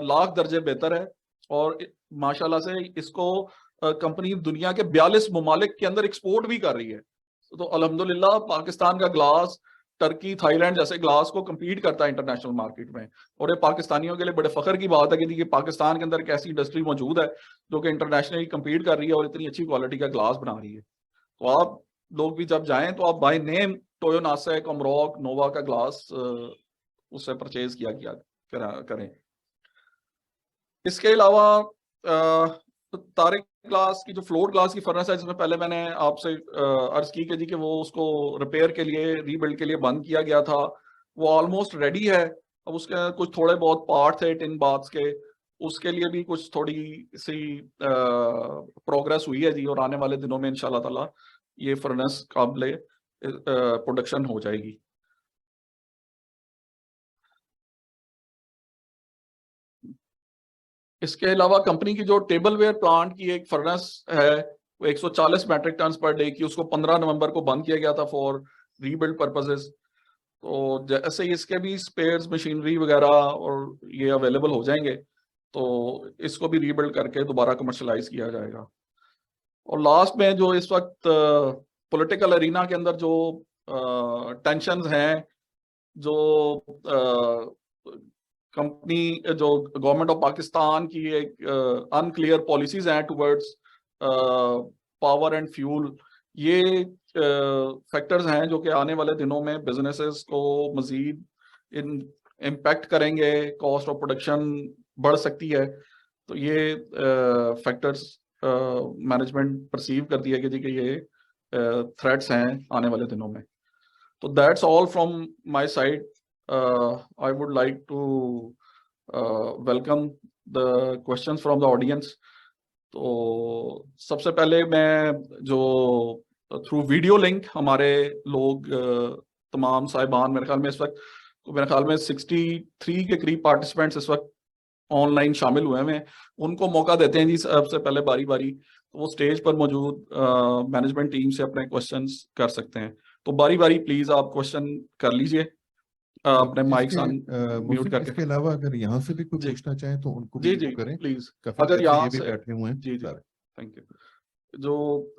लाख दर्जे बेहतर है। और माशाल्लाह से इसको कंपनी दुनिया के 42 ममालिक के अंदर एक्सपोर्ट भी कर रही है। तो अल्हम्दुलिल्लाह पाकिस्तान का ग्लास टर्की, थाईलैंड जैसे ग्लास को compete करता है इंटरनेशनल मार्केट में। और ये पाकिस्तानियों के लिए बड़े फख्र की बात है कि पाकिस्तान के अंदर एक ऐसी इंडस्ट्री मौजूद है जो कि इंटरनेशनली compete कर रही है और इतनी अच्छी क्वालिटी का ग्लास बना रही है। तो आप लोग भी जब जाएं तो आप बाय नेम टोयो नासेक, अमरोक, नोवा का ग्लास उससे परचेज किया करें। इसके अलावा तारिक ग्लास की जो फ्लोर ग्लास की फर्नेस है, जिसमें पहले मैंने आपसे अर्ज की कि जी कि वो उसको रिपेयर के लिए, रीबिल्ड के लिए बंद किया गया था, वो ऑलमोस्ट रेडी है। अब उसके कुछ थोड़े बहुत पार्ट थे टिन बाथ्स के, उसके लिए भी कुछ थोड़ी सी प्रोग्रेस हुई है जी, और आने वाले दिनों में इंशाल्लाह ताला ये फर्नेस काबिले प्रोडक्शन हो जाएगी। इसके अलावा कंपनी की जो टेबलवेयर प्लांट की एक फर्नेस है, वो 140 मेट्रिक टन पर डे की, उसको 15 नवंबर को बंद किया गया था फॉर रीबिल्ड पर्पसेस। तो जैसे ही इसके भी स्पेयर्स, मशीनरी वगैरह और ये अवेलेबल हो जाएंगे, तो इसको भी रीबिल्ड करके दोबारा कमर्शलाइज किया जाएगा। और लास्ट में जो इस वक्त पॉलिटिकल अरीना के अंदर जो टेंशंस हैं, जो कंपनी, जो गवर्नमेंट ऑफ पाकिस्तान की एक अनक्लियर पॉलिसीज हैं टुवर्ड्स पावर एंड फ्यूल, ये फैक्टर्स हैं जो कि आने वाले दिनों में बिजनेसेस को मजीद इम्पैक्ट करेंगे, कॉस्ट ऑफ प्रोडक्शन बढ़ सकती है। तो ये फैक्टर्स मैनेजमेंट परसीव करती है कि ये थ्रेट्स हैं आने वाले दिनों में। तो that's all from my side. I would like to welcome the questions from the audience. तो सबसे पहले मैं जो थ्रू वीडियो लिंक हमारे लोग तमाम साहिबान, मेरे ख्याल में इस वक्त मेरे ख्याल में 63 के करीब पार्टिसिपेंट्स इस वक्त ऑनलाइन शामिल हुए हैं, उनको मौका देते हैं जी सबसे पहले बारी बारी, तो वो स्टेज पर मौजूद मैनेजमेंट टीम से अपने क्वेश्चंस कर सकते हैं। तो बारी बारी प्लीज आप क्वेश्चन कर लीजिए अपने माइक म्यूट करके। इसके अलावा अगर यहाँ से भी कोई जी। पूछना चाहे तो उनको जी भी जी करें प्लीज, काफी अगर यहाँ ये भी से बैठे हुए हैं जी जी सारे। Thank you. जो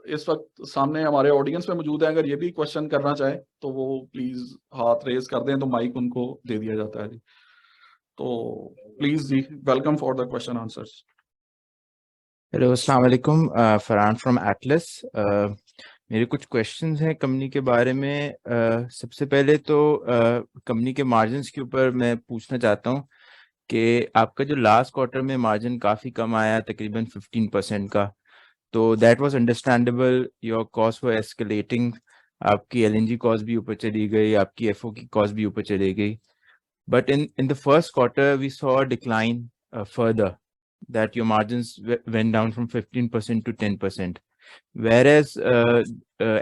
इस वक्त सामने हमारे ऑडियंस में मौजूद है, अगर ये भी क्वेश्चन करना चाहे तो वो प्लीज हाथ रेज कर दें, तो माइक उनको दे दिया जाता है जी। तो प्लीज जी, welcome for the question answers. Hello, अस्सलाम वालेकुम, फरहान फ्रॉम एटलस। मेरे कुछ क्वेश्चंस हैं कंपनी के बारे में। सबसे पहले तो कंपनी के मार्जिन्स के ऊपर मैं पूछना चाहता हूं कि आपका जो लास्ट क्वार्टर में मार्जिन काफ़ी कम आया, तकरीबन 15% का, तो that was understandable, your cost were escalating, आपकी एलएनजी कॉस्ट भी ऊपर चली गई, आपकी एफओ की कॉस्ट भी ऊपर चली गई, but in the first quarter we saw decline further, that your margins went down from 15% to 10%. Whereas,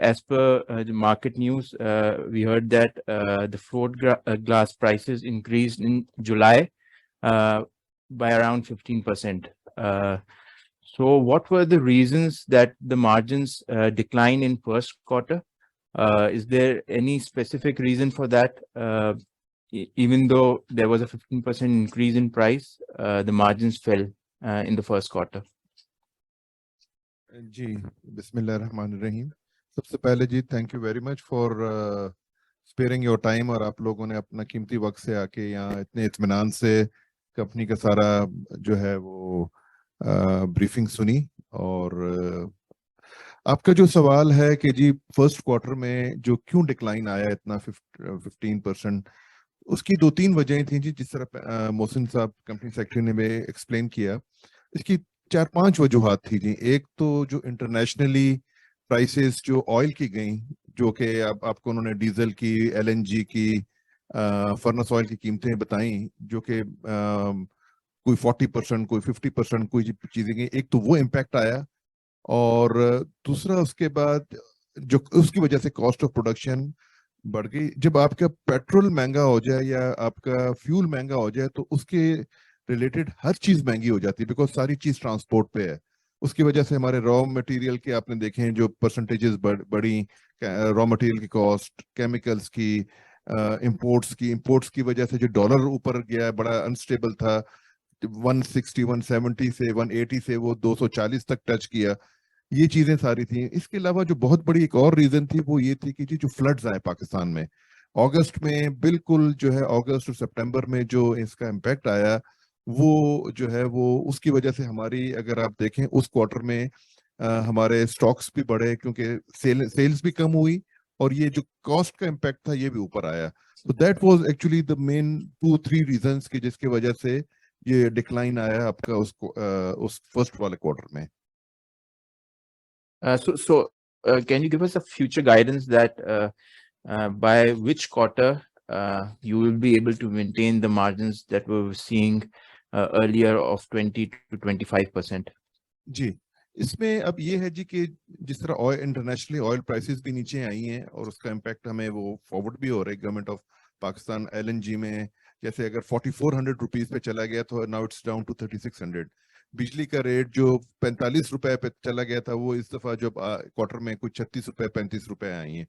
as per the market news, we heard that the float glass prices increased in July by around 15%. So what were the reasons that the margins declined in first quarter? Is there any specific reason for that? Even though there was a 15% increase in price, the margins fell in the first quarter. जी, बिस्मिल्लाहिर्रहमानिर्रहीम। सबसे पहले जी thank you very much for sparing your time, और आप लोगों ने अपना कीमती वक्त से आके यहाँ इतने इत्मीनान से कंपनी का सारा जो है वो ब्रीफिंग सुनी। और आपका जो सवाल है कि जी फर्स्ट क्वार्टर में जो क्यों डिक्लाइन आया इतना 15%, उसकी दो तीन वजहें थी जी, जिस तरह मोहसिन साहब कंपनी सेक्रेटरी ने भी एक्सप्लेन किया। इसकी 4-5 वजूहात थी जी। एक तो जो इंटरनेशनली प्राइसेस जो ऑयल की गई, जो कि आपको उन्होंने डीजल की, एलएनजी की, फर्नेस ऑयल की कीमतें बताई, जो कि कोई 40%, कोई 50%, कोई चीजें गई। एक तो वो इम्पैक्ट आया, और दूसरा उसके बाद जो उसकी वजह से कॉस्ट ऑफ प्रोडक्शन बढ़ गई। जब आपका पेट्रोल महंगा हो जाए या आपका फ्यूल महंगा हो जाए तो उसके रिलेटेड हर चीज महंगी हो जाती है, बिकॉज सारी चीज ट्रांसपोर्ट पे है। उसकी वजह से हमारे रॉ मटेरियल के आपने देखे हैं जो परसेंटेजेस बढ़ी, रॉ मटेरियल की कॉस्ट, केमिकल्स की, इंपोर्ट्स की वजह से जो डॉलर ऊपर गया, बड़ा अनस्टेबल था, 160 170 से 180 से वो 240 तक टच किया। ये चीजें सारी थी। इसके अलावा जो बहुत बड़ी एक और रीजन थी वो ये थी कि जी जो फ्लड्स आए पाकिस्तान में अगस्त में, बिल्कुल जो है अगस्त और सितंबर में जो इसका इम्पैक्ट आया, वो जो है वो उसकी वजह से हमारी, अगर आप देखें उस क्वार्टर में हमारे स्टॉक्स भी बढ़े, क्योंकि सेल्स भी कम हुई, और ये जो कॉस्ट का इम्पैक्ट था ये भी ऊपर आया। तो that was actually the main 2-3 reasons की जिसकी वजह से ये डिक्लाइन आया आपका उस फर्स्ट वाले क्वार्टर में। Can you give us a future guidance that by which quarter you will be able to maintain the margins that we were seeing earlier of 20 to 25%? जी, इसमें अब ये है जी कि जिस तरह ऑयल इंटरनेशनली ऑयल प्राइसेस भी नीचे आई हैं और उसका इम्पैक्ट हमें वो फॉरवर्ड भी हो रहा है गवर्नमेंट ऑफ पाकिस्तान एलएनजी में, जैसे अगर 4400 रुपीस पे चला गया तो नाउ इट्स डाउन टू 3600। बिजली का रेट जो 45 रुपए पे चला गया था वो इस दफा जो क्वार्टर में कुछ 36 रुपए 35 रुपए आई हैं।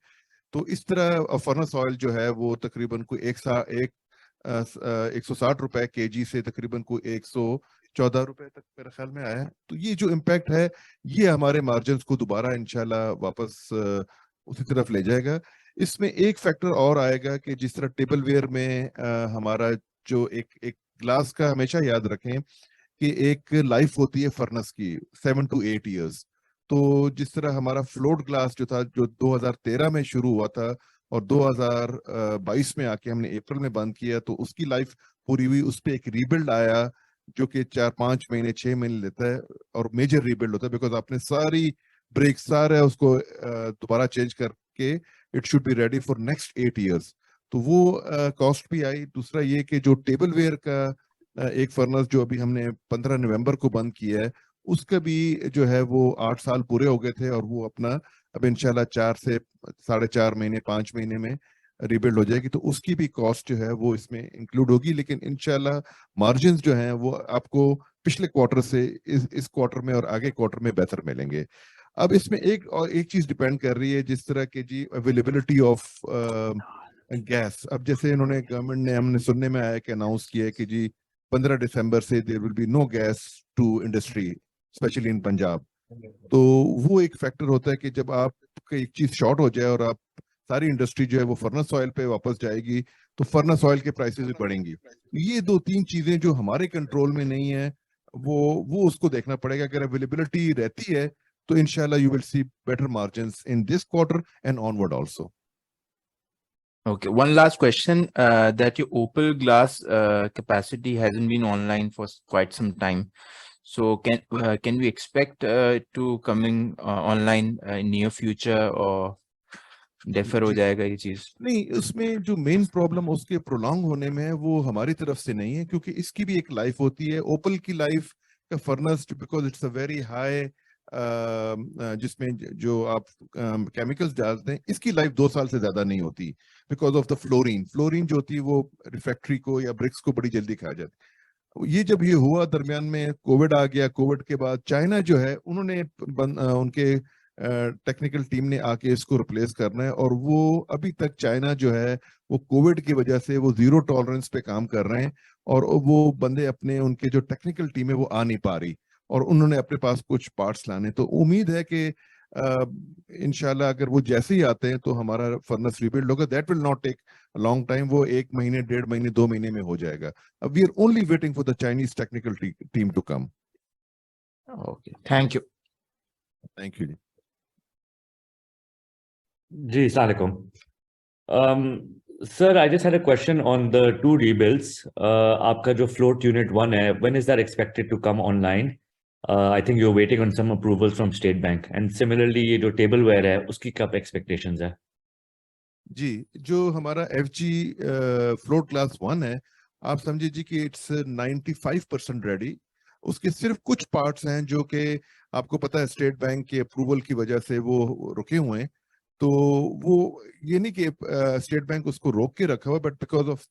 तो इस तरह फर्नेस ऑयल जो है वो तकरीबन को 160 रुपए केजी से तकरीबन को 114 रुपए तक मेरे ख्याल में आया है। तो ये जो इम्पैक्ट है ये हमारे मार्जिन्स को दोबारा इंशाल्लाह वापस उसी तरफ ले जाएगा। इसमें एक फैक्टर और आएगा कि जिस तरह टेबल वेयर में हमारा जो एक ग्लास का हमेशा याद रखें कि एक लाइफ होती है फर्नेस की 7 to 8 years। तो जिस तरह हमारा फ्लोट ग्लास जो था जो 2013 में शुरू हुआ था और 2022 में आके हमने अप्रैल में बंद किया, तो उसकी लाइफ पूरी हुई, उस पर एक रीबिल्ड आया जो कि 4-5 महीने 6 महीने लेता है और मेजर रीबिल्ड होता है बिकॉज आपने सारी ब्रेक सारा उसको दोबारा चेंज करके it should be ready for next 8 years। तो वो कॉस्ट भी आई। दूसरा ये कि जो टेबल वेयर का एक फर्नेस जो अभी हमने 15 नवंबर को बंद किया है उसका भी जो है वो 8 साल पूरे हो गए थे और वो अपना अब इंशाल्लाह 4 से 4.5 महीने 5 महीने में रिबिल्ड हो जाएगी। तो उसकी भी कॉस्ट जो है वो इसमें इंक्लूड होगी, लेकिन इंशाल्लाह मार्जिन्स जो हैं वो आपको पिछले क्वार्टर से इस क्वार्टर में और आगे क्वार्टर में बेहतर मिलेंगे। अब इसमें एक चीज डिपेंड कर रही है जिस तरह के जी अवेलेबिलिटी ऑफ गैस। अब जैसे इन्होंने गवर्नमेंट ने हमने सुनने में आया कि अनाउंस किया है कि जी 15 दिसंबर से there will be no gas to industry specially in Punjab. तो वो एक फैक्टर होता है कि जब आप एक चीज शॉर्ट हो जाए और आप सारी इंडस्ट्री जो है वो फर्नेस ऑयल पे वापस जाएगी तो फर्नेस ऑयल के प्राइसेस भी बढ़ेंगी। ये 2-3 चीजें जो हमारे कंट्रोल में नहीं है वो उसको देखना पड़ेगा। अगर अवेलेबिलिटी रहती है तो इंशाल्लाह you will see better margins in this quarter and onward also. Okay, one last question, that your Opal glass capacity hasn't been online for quite some time. So can we expect it to coming online in near future or defer हो जाएगा ये चीज? नहीं, उसमें जो main problem उसके prolong होने में है वो हमारी तरफ से नहीं है, क्योंकि इसकी भी एक लाइफ होती है। ओपल की लाइफ का furnace because it's a very high जिसमें जो आप केमिकल्स डालते हैं इसकी लाइफ 2 साल से ज्यादा नहीं होती बिकॉज ऑफ द फ्लोरीन जो होती है वो रिफैक्ट्री को या ब्रिक्स को बड़ी जल्दी खा जाती। ये जब ये हुआ दरमियान में कोविड आ गया, कोविड के बाद चाइना जो है उन्होंने उनके टेक्निकल टीम ने आके इसको रिप्लेस करना है और वो अभी तक चाइना जो है वो कोविड की वजह से वो 0 टॉलरेंस पे काम कर रहे हैं और वो बंदे अपने उनके जो टेक्निकल टीम है वो आ नहीं पा रही और उन्होंने अपने पास कुछ पार्ट्स लाने। तो उम्मीद है कि इंशाल्लाह अगर वो जैसे ही आते हैं तो हमारा फर्नेस रीबिल्ड होगा। That will not take long time, वो 1 महीने 1.5 महीने 2 महीने में हो जाएगा। अब we are only waiting for the Chinese technical team to come. Okay, thank you. Thank you जी, अस्सलाम वालेकुम। Sir, I just had a question on the 2 rebuilds. आपका जो float unit 1 है, when is that expected to come online? I think you're waiting on some approvals from State Bank. And similarly, ये जो tableware है, उसकी कब expectations है? जी, जो हमारा FG फ्लोट क्लास 1 है, आप समझिए जी कि इट्स 95% रेडी। उसके सिर्फ कुछ पार्ट्स हैं जो कि आपको पता है स्टेट बैंक के अप्रूवल की वजह से वो रुके हुए हैं। तो वो ये नहीं कि स्टेट बैंक उसको रोक के रखा हुआ, बट बिकॉज ऑफ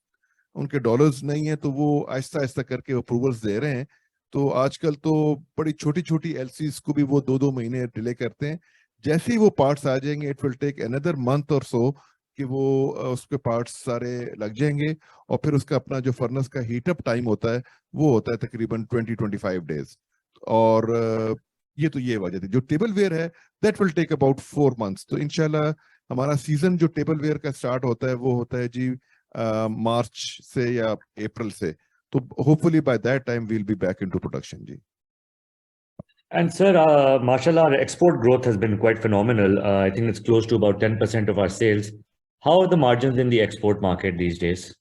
उनके डॉलर्स नहीं है तो वो आहिस्ता आहिस्ता करके अप्रूवल्स दे रहे हैं। तो आजकल तो बड़ी छोटी छोटी एलसीज को भी वो 2-2 महीने डिले करते हैं। जैसे ही वो पार्ट्स आ जाएंगे it will take another month और सो कि वो उसके पार्ट्स सारे लग जाएंगे और फिर उसका अपना जो फर्नेस का हीट अप टाइम होता है वो होता है तकरीबन 20-25 डेज। और ये तो ये वजह थी। जो टेबल वेयर है that will take about 4 months। तो इंशाल्लाह हमारा सीजन जो टेबल वेयर का स्टार्ट होता है वो होता है जी मार्च से या अप्रैल से। तो hopefully by that time we will be back into production जी। And sir, mashallah, our export growth has been quite phenomenal. I think it's close to about 10% of our sales. How are the margins in the export market these days?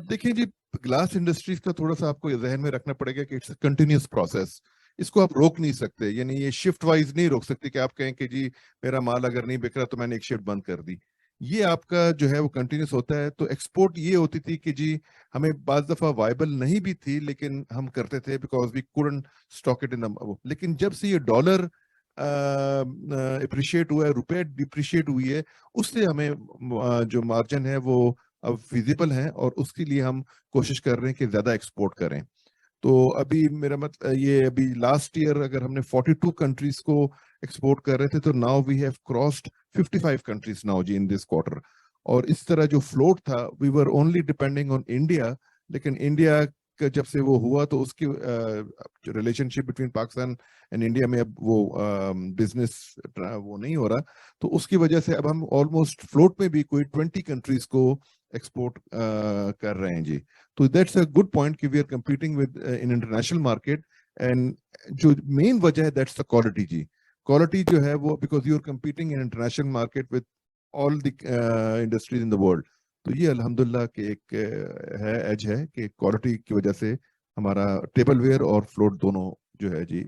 देखिए जी, glass industries का थोड़ा सा आपको जहन में रखना पड़ेगा कि इट्स अ कंटिन्यूअस प्रोसेस। इसको आप रोक नहीं सकते, यानी ये शिफ्ट वाइज नहीं रोक सकते कि आप कहें कि जी मेरा माल अगर नहीं बिक रहा तो मैंने एक शिफ्ट बंद कर दी। ये आपका जो है वो कंटिन्यूस होता है। तो एक्सपोर्ट ये होती थी कि जी हमें बाज दफा वायबल नहीं भी थी लेकिन हम करते थे because we couldn't stock it in the, लेकिन जब से ये डॉलर अप्रिशिएट हुआ है, रुपए डिप्रिशिएट हुई है, उससे हमें जो मार्जिन है वो अब विजिबल है और उसके लिए हम कोशिश कर रहे हैं कि ज्यादा एक्सपोर्ट करें। तो अभी मेरा मतलब ये अभी लास्ट ईयर अगर हमने 42 कंट्रीज को एक्सपोर्ट कर रहे थे तो now we have crossed 55 countries now जी इन दिस क्वार्टर। और इस तरह जो फ्लोट था we were only depending on India, लेकिन इंडिया का जब से वो हुआ तो उसकी relationship between Pakistan and India में अब वो बिजनेस वो नहीं हो रहा, तो उसकी वजह से अब हम ऑलमोस्ट फ्लोट में भी कोई 20 कंट्रीज को एक्सपोर्ट कर रहे हैं जी। तो दैट्स अ गुड पॉइंट कि we are competing with in international market. And जो मेन वजह है दैट्स द क्वालिटी जी। क्वालिटी जो है वो because you are competing in international market with all the industries in the world. तो ये अल्हम्दुलिल्लाह के एक है एज है कि क्वालिटी की वजह से हमारा टेबल वेयर और फ्लोट दोनों जो है जी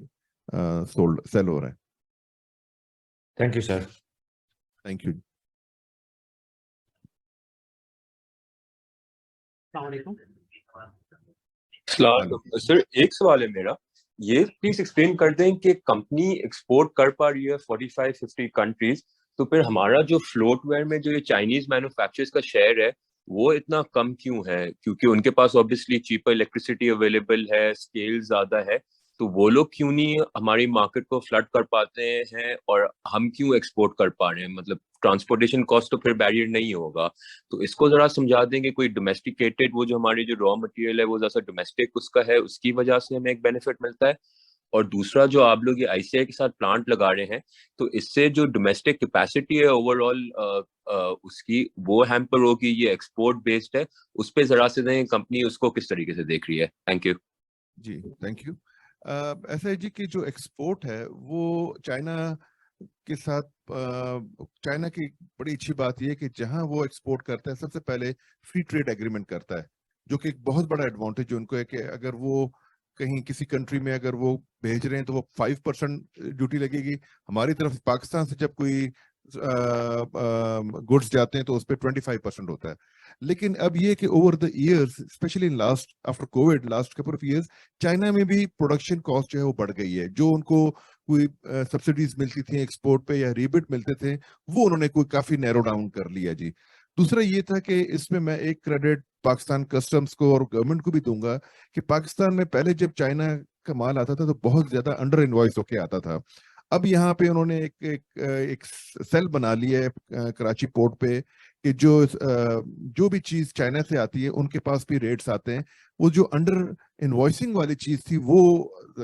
सेल हो रहा है। Thank you, sir. Thank you. Sir एक सवाल है मेरा, ये प्लीज एक्सप्लेन कर दें कि कंपनी एक्सपोर्ट कर पा रही है 45-50 कंट्रीज, तो फिर हमारा जो फ्लोटवेयर में जो ये चाइनीज मैन्युफैक्चरर्स का शेयर है वो इतना कम क्यों है? क्योंकि उनके पास ऑब्वियसली चीपर इलेक्ट्रिसिटी अवेलेबल है, स्केल ज्यादा है, तो वो लोग क्यों नहीं हमारी मार्केट को फ्लड कर पाते हैं और हम क्यों एक्सपोर्ट कर पा रहे हैं? मतलब ट्रांसपोर्टेशन कॉस्ट तो फिर बैरियर नहीं होगा, तो इसको जरा समझा देंगे। कोई डोमेस्टिकेटेड वो जो हमारी जो रॉ मटेरियल है वो ज्यादा डोमेस्टिक उसका है, उसकी वजह से हमें एक बेनिफिट मिलता है। और दूसरा जो आप लोग ये आईसीआई के साथ प्लांट लगा रहे हैं, तो इससे जो डोमेस्टिक कैपेसिटी है ओवरऑल उसकी वो हैम्पर होगी, ये एक्सपोर्ट बेस्ड है, उस पर जरा से दें कंपनी उसको किस तरीके से देख रही है? थैंक यू जी। Thank you. ऐसा है जी कि जो एक्सपोर्ट है वो चाइना के साथ, चाइना की बड़ी अच्छी बात यह है कि जहां वो एक्सपोर्ट करता है सबसे पहले फ्री ट्रेड एग्रीमेंट करता है, जो कि एक बहुत बड़ा एडवांटेज उनको है कि अगर वो कहीं किसी कंट्री में अगर वो भेज रहे हैं तो वो 5% ड्यूटी लगेगी। हमारी तरफ पाकिस्तान से जब कोई गुड्स जाते हैं तो उस पर 25% होता है। लेकिन अब ये कि over the years specially last after Covid last couple of years China में भी प्रोडक्शन कॉस्ट जो है वो बढ़ गई है। जो उनको कोई सब्सिडीज मिलती थी एक्सपोर्ट पे या रिबेट मिलते थे वो उन्होंने कोई काफी नैरो डाउन कर लिया जी। दूसरा ये था कि इसमें मैं एक क्रेडिट पाकिस्तान कस्टम्स को और गवर्नमेंट को भी दूंगा कि पाकिस्तान में पहले जब चाइना का माल आता था तो बहुत ज्यादा अंडर इनवॉइस होके आता था। अब यहाँ पे उन्होंने एक सेल बना लिया है कराची पोर्ट पे कि जो भी चीज चाइना से आती है उनके पास भी रेट्स आते हैं। वो जो अंडर इनवॉइसिंग वाली चीज थी वो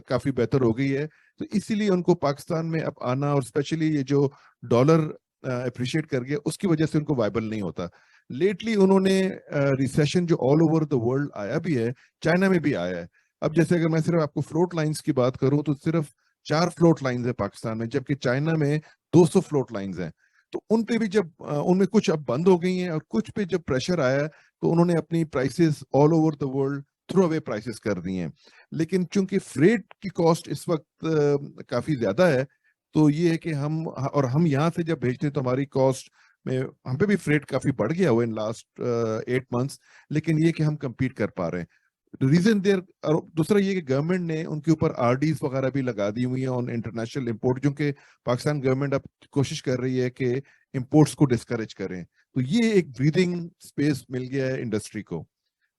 काफी बेहतर हो गई है। तो इसीलिए उनको पाकिस्तान में अब आना और स्पेशली ये जो डॉलर अप्रिशिएट कर गया उसकी वजह से उनको वायबल नहीं होता। लेटली उन्होंने रिसेशन जो ऑल ओवर द वर्ल्ड आया भी है, चाइना में भी आया है। अब जैसे अगर मैं सिर्फ आपको फ्लोट लाइंस की बात करूं तो सिर्फ 4 फ्लोट लाइंस है पाकिस्तान में, जबकि चाइना में 200 फ्लोट लाइंस हैं। तो उन पे भी जब उनमें कुछ अब बंद हो गई हैं और कुछ पे जब प्रेशर आया तो उन्होंने अपनी prices all over the world throw away prices कर दी हैं। लेकिन चूंकि फ्रेट की कॉस्ट इस वक्त काफी ज्यादा है तो ये है कि हम यहाँ से जब भेजते हैं तो हमारी कॉस्ट में हम पे भी फ्रेट काफी बढ़ गया हुआ इन लास्ट 8 मंथ्स, लेकिन ये कि हम compete कर पा रहे हैं। रीजन देयर, और दूसरा ये कि गवर्नमेंट ने उनके ऊपर आरडीज वगैरह भी लगा दी हुई है ऑन इंटरनेशनल इंपोर्ट, जो कि पाकिस्तान गवर्नमेंट अब कोशिश कर रही है कि इंपोर्ट्स को डिस्करेज करें। तो ये एक ब्रीदिंग स्पेस मिल गया है इंडस्ट्री को।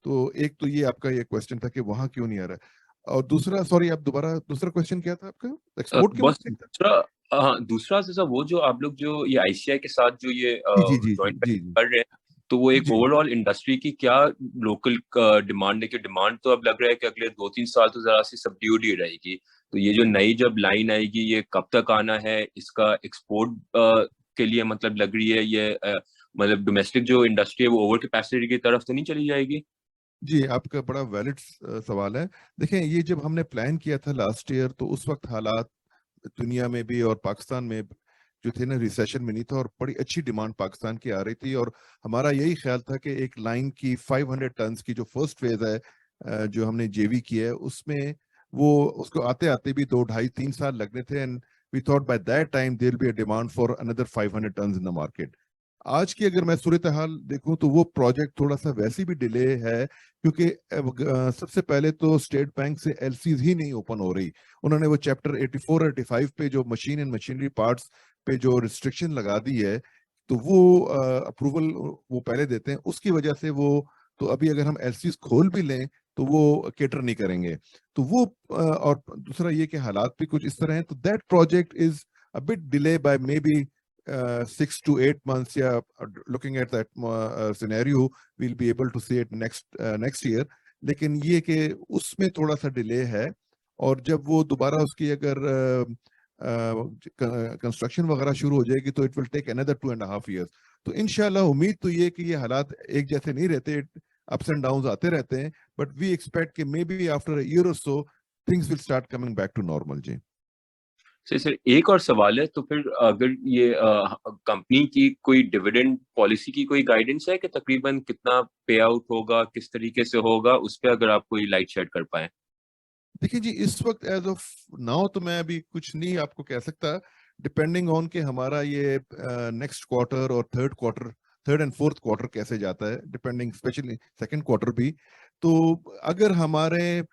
तो एक तो ये आपका ये क्वेश्चन था कि वहां क्यों नहीं आ रहा है, और दूसरा सॉरी आप दोबारा दूसरा क्वेश्चन क्या था आपका? एक्सपोर्ट के बस मतलब था? दूसरा, हाँ दूसरा से वो जो आप लोग जो ये आईसीआई के साथ जो ये जी जी जॉइंट जी कर रहे हैं, तो वो एक जी ओवरऑल इंडस्ट्री की क्या लोकल डिमांड है? कि डिमांड तो अब लग रहा है कि अगले 2-3 साल तो जरा सी सबड्यूड ही रहेगी, तो ये जो नई जब लाइन आएगी ये कब तक आना है? इसका एक्सपोर्ट के लिए मतलब लग रही है ये मतलब डोमेस्टिक जो इंडस्ट्री है वो ओवर कैपेसिटी की तरफ तो नहीं चली जाएगी? जी, आपका बड़ा वैलिड सवाल है। देखें, ये जब हमने प्लान किया था लास्ट ईयर तो उस वक्त हालात दुनिया में भी और पाकिस्तान में जो थे ना रिसेशन में नहीं था, और बड़ी अच्छी डिमांड पाकिस्तान की आ रही थी। और हमारा यही ख्याल था कि एक लाइन की 500 टन की जो फर्स्ट फेज है जो हमने जेवी किया है उसमें वो उसको आते आते भी 2, 2.5, 3 साल लगने थे, and we thought by that time there will be a demand for another 500 tons in the market. आज की अगर मैं सूरत हाल देखूं तो वो प्रोजेक्ट थोड़ा सा वैसे भी डिले है, क्योंकि सबसे पहले तो स्टेट बैंक से एलसीज ही नहीं ओपन हो रही। उन्होंने वो चैप्टर 84 और 85 पे जो मशीन एंड मशीनरी पार्ट्स पे जो रिस्ट्रिक्शन लगा दी है, तो वो अप्रूवल वो पहले देते हैं, उसकी वजह से वो, तो अभी अगर हम एलसीज खोल भी लें तो वो केटर नहीं करेंगे। तो वो और दूसरा ये कि हालात भी कुछ इस तरह हैं, तो that project is a bit delay by maybe 6 to 8 months. Yeah, looking at that scenario, we'll be able to see it next year. लेकिन ये कि उसमें थोड़ा सा डिले है, और जब वो दोबारा उसकी अगर कंस्ट्रक्शन वगैरह शुरू हो जाएगी तो it will take another 2.5 years. तो इंशाल्लाह उम्मीद तो ये कि ये हालात एक जैसे नहीं रहते, अप्स एंड डाउन्स आते रहते हैं, बट वी एक्सपेक्ट कि may be after a year और so things will start coming back to normal. जी सर एक और सवाल है, तो फिर अगर ये कंपनी की कोई डिविडेंड पॉलिसी की कोई गाइडेंस है कि तकरीबन कितना पे आउट होगा, किस तरीके से होगा, उस पर अगर आप कोई लाइट शेड कर पाए। देखिए जी, इस वक्त एज ऑफ नाउ तो मैं अभी कुछ नहीं आपको कह सकता, डिपेंडिंग ऑन कि हमारा ये नेक्स्ट क्वार्टर और थर्ड एंड फोर्थ क्वार्टर कैसे जाता है, डिपेंडिंग स्पेशली सेकंड क्वार्टर भी। तो अगर हमारे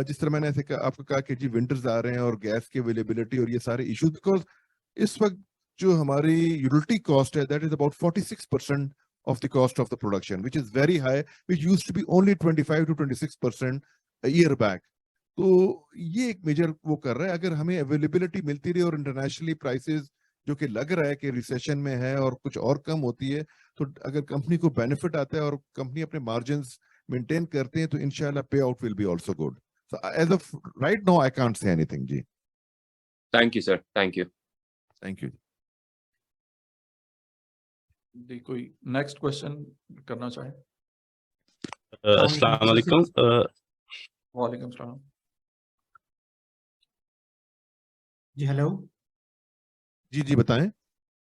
जिस तरह मैंने ऐसे आपको कहा कि जी विंटर्स आ रहे हैं और गैस की अवेलेबिलिटी और ये सारे इश्यूज, बिकॉज इस वक्त जो हमारी यूटिलिटी कॉस्ट है that is about 46% of the cost of the production, which is very high, which used to be only 25 to 26% a year back. तो ये एक मेजर वो कर रहा है। अगर हमें अवेलेबिलिटी मिलती रही और इंटरनेशनली प्राइसेस जो कि लग रहा है कि रिसेशन में है और कुछ और कम होती है, तो अगर कंपनी को बेनिफिट आता है और कंपनी अपने मार्जिन्स मेंटेन करते हैं तो इंशाल्लाह pay out will be also good. So as of right now I can't say anything. जी thank you sir, thank you. Thank you. कोई नेक्स्ट क्वेश्चन करना चाहे? अस्सलाम वालेकुम। वालेकुम सलाम। जी हेलो। जी बताएं।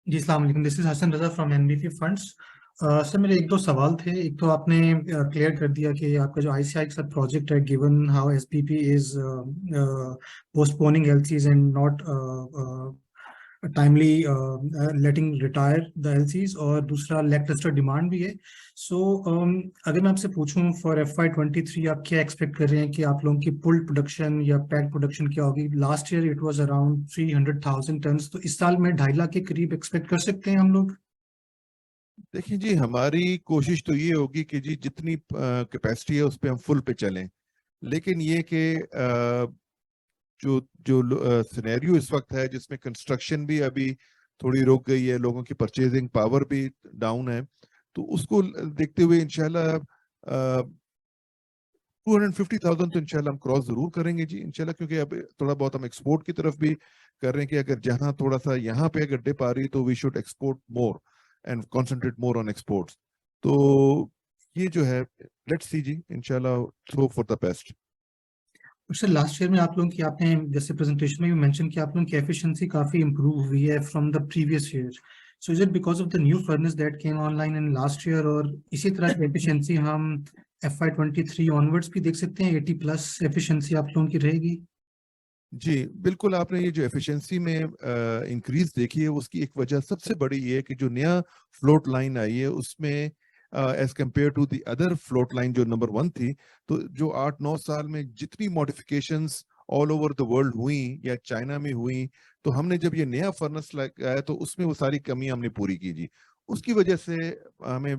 जी अस्सलाम वालेकुम, this is Hasan Raza from NBC funds. Sir मेरे एक दो सवाल थे। एक तो आपने क्लियर कर दिया कि आपका जो आईसीआई का प्रोजेक्ट है, given how SPP is postponing LCs and not timely letting retire the LCs, और दूसरा लैकलस्टर डिमांड भी है। सो अगर मैं आपसे पूछूं फॉर FY23 आप क्या एक्सपेक्ट कर रहे हैं कि आप लोगों की पुल प्रोडक्शन या पैक प्रोडक्शन क्या होगी? Last year it was around 300,000 tons, तो इस साल में 2.5 लाख के करीब एक्सपेक्ट कर सकते हैं हम लोग? देखिए जी, हमारी कोशिश तो ये होगी कि जी जितनी कैपेसिटी है उस पर हम फुल पे चलें, लेकिन ये कि जो जो सिनेरियो इस वक्त है जिसमें कंस्ट्रक्शन भी अभी थोड़ी रुक गई है, लोगों की परचेजिंग पावर भी डाउन है, तो उसको देखते हुए इंशाल्लाह 250,000 तो इंशाल्लाह हम क्रॉस जरूर करेंगे जी इंशाल्लाह, क्योंकि अब थोड़ा बहुत हम एक्सपोर्ट की तरफ भी कर रहे हैं कि अगर जहां थोड़ा सा यहाँ पे अगर डिप आ रही तो we should export more and concentrate more on exports. तो ये जो है लेट्स सी जी, इंशाल्लाह hope for the best. Sir last year में आप लोगों की, आपने जैसे प्रेजेंटेशन में भी मेंशन किया, आप लोगों की एफिशिएंसी काफी इंप्रूव हुई है from the previous year. So is it because of the new furnace that came online in last year, और इसी तरह की एफिशिएंसी हम FY23 ऑनवर्ड्स भी देख सकते हैं? 80+ एफिशिएंसी आप लोगों की रहेगी? जी बिल्कुल, आपने ये जो एफिशिएंसी में इंक्रीज देखी है उसकी एक वजह सबसे बड़ी ये है कि जो नया फ्लोट लाइन आई है उसमें as compared to the other float line जो नंबर 1 थी, तो जो 8-9 साल में जितनी modifications all over the world हुई या चाइना में हुई, तो हमने जब ये नया फर्नेस लगाया तो उसमें वो सारी कमियां हमने पूरी की जी। उसकी वजह से हमें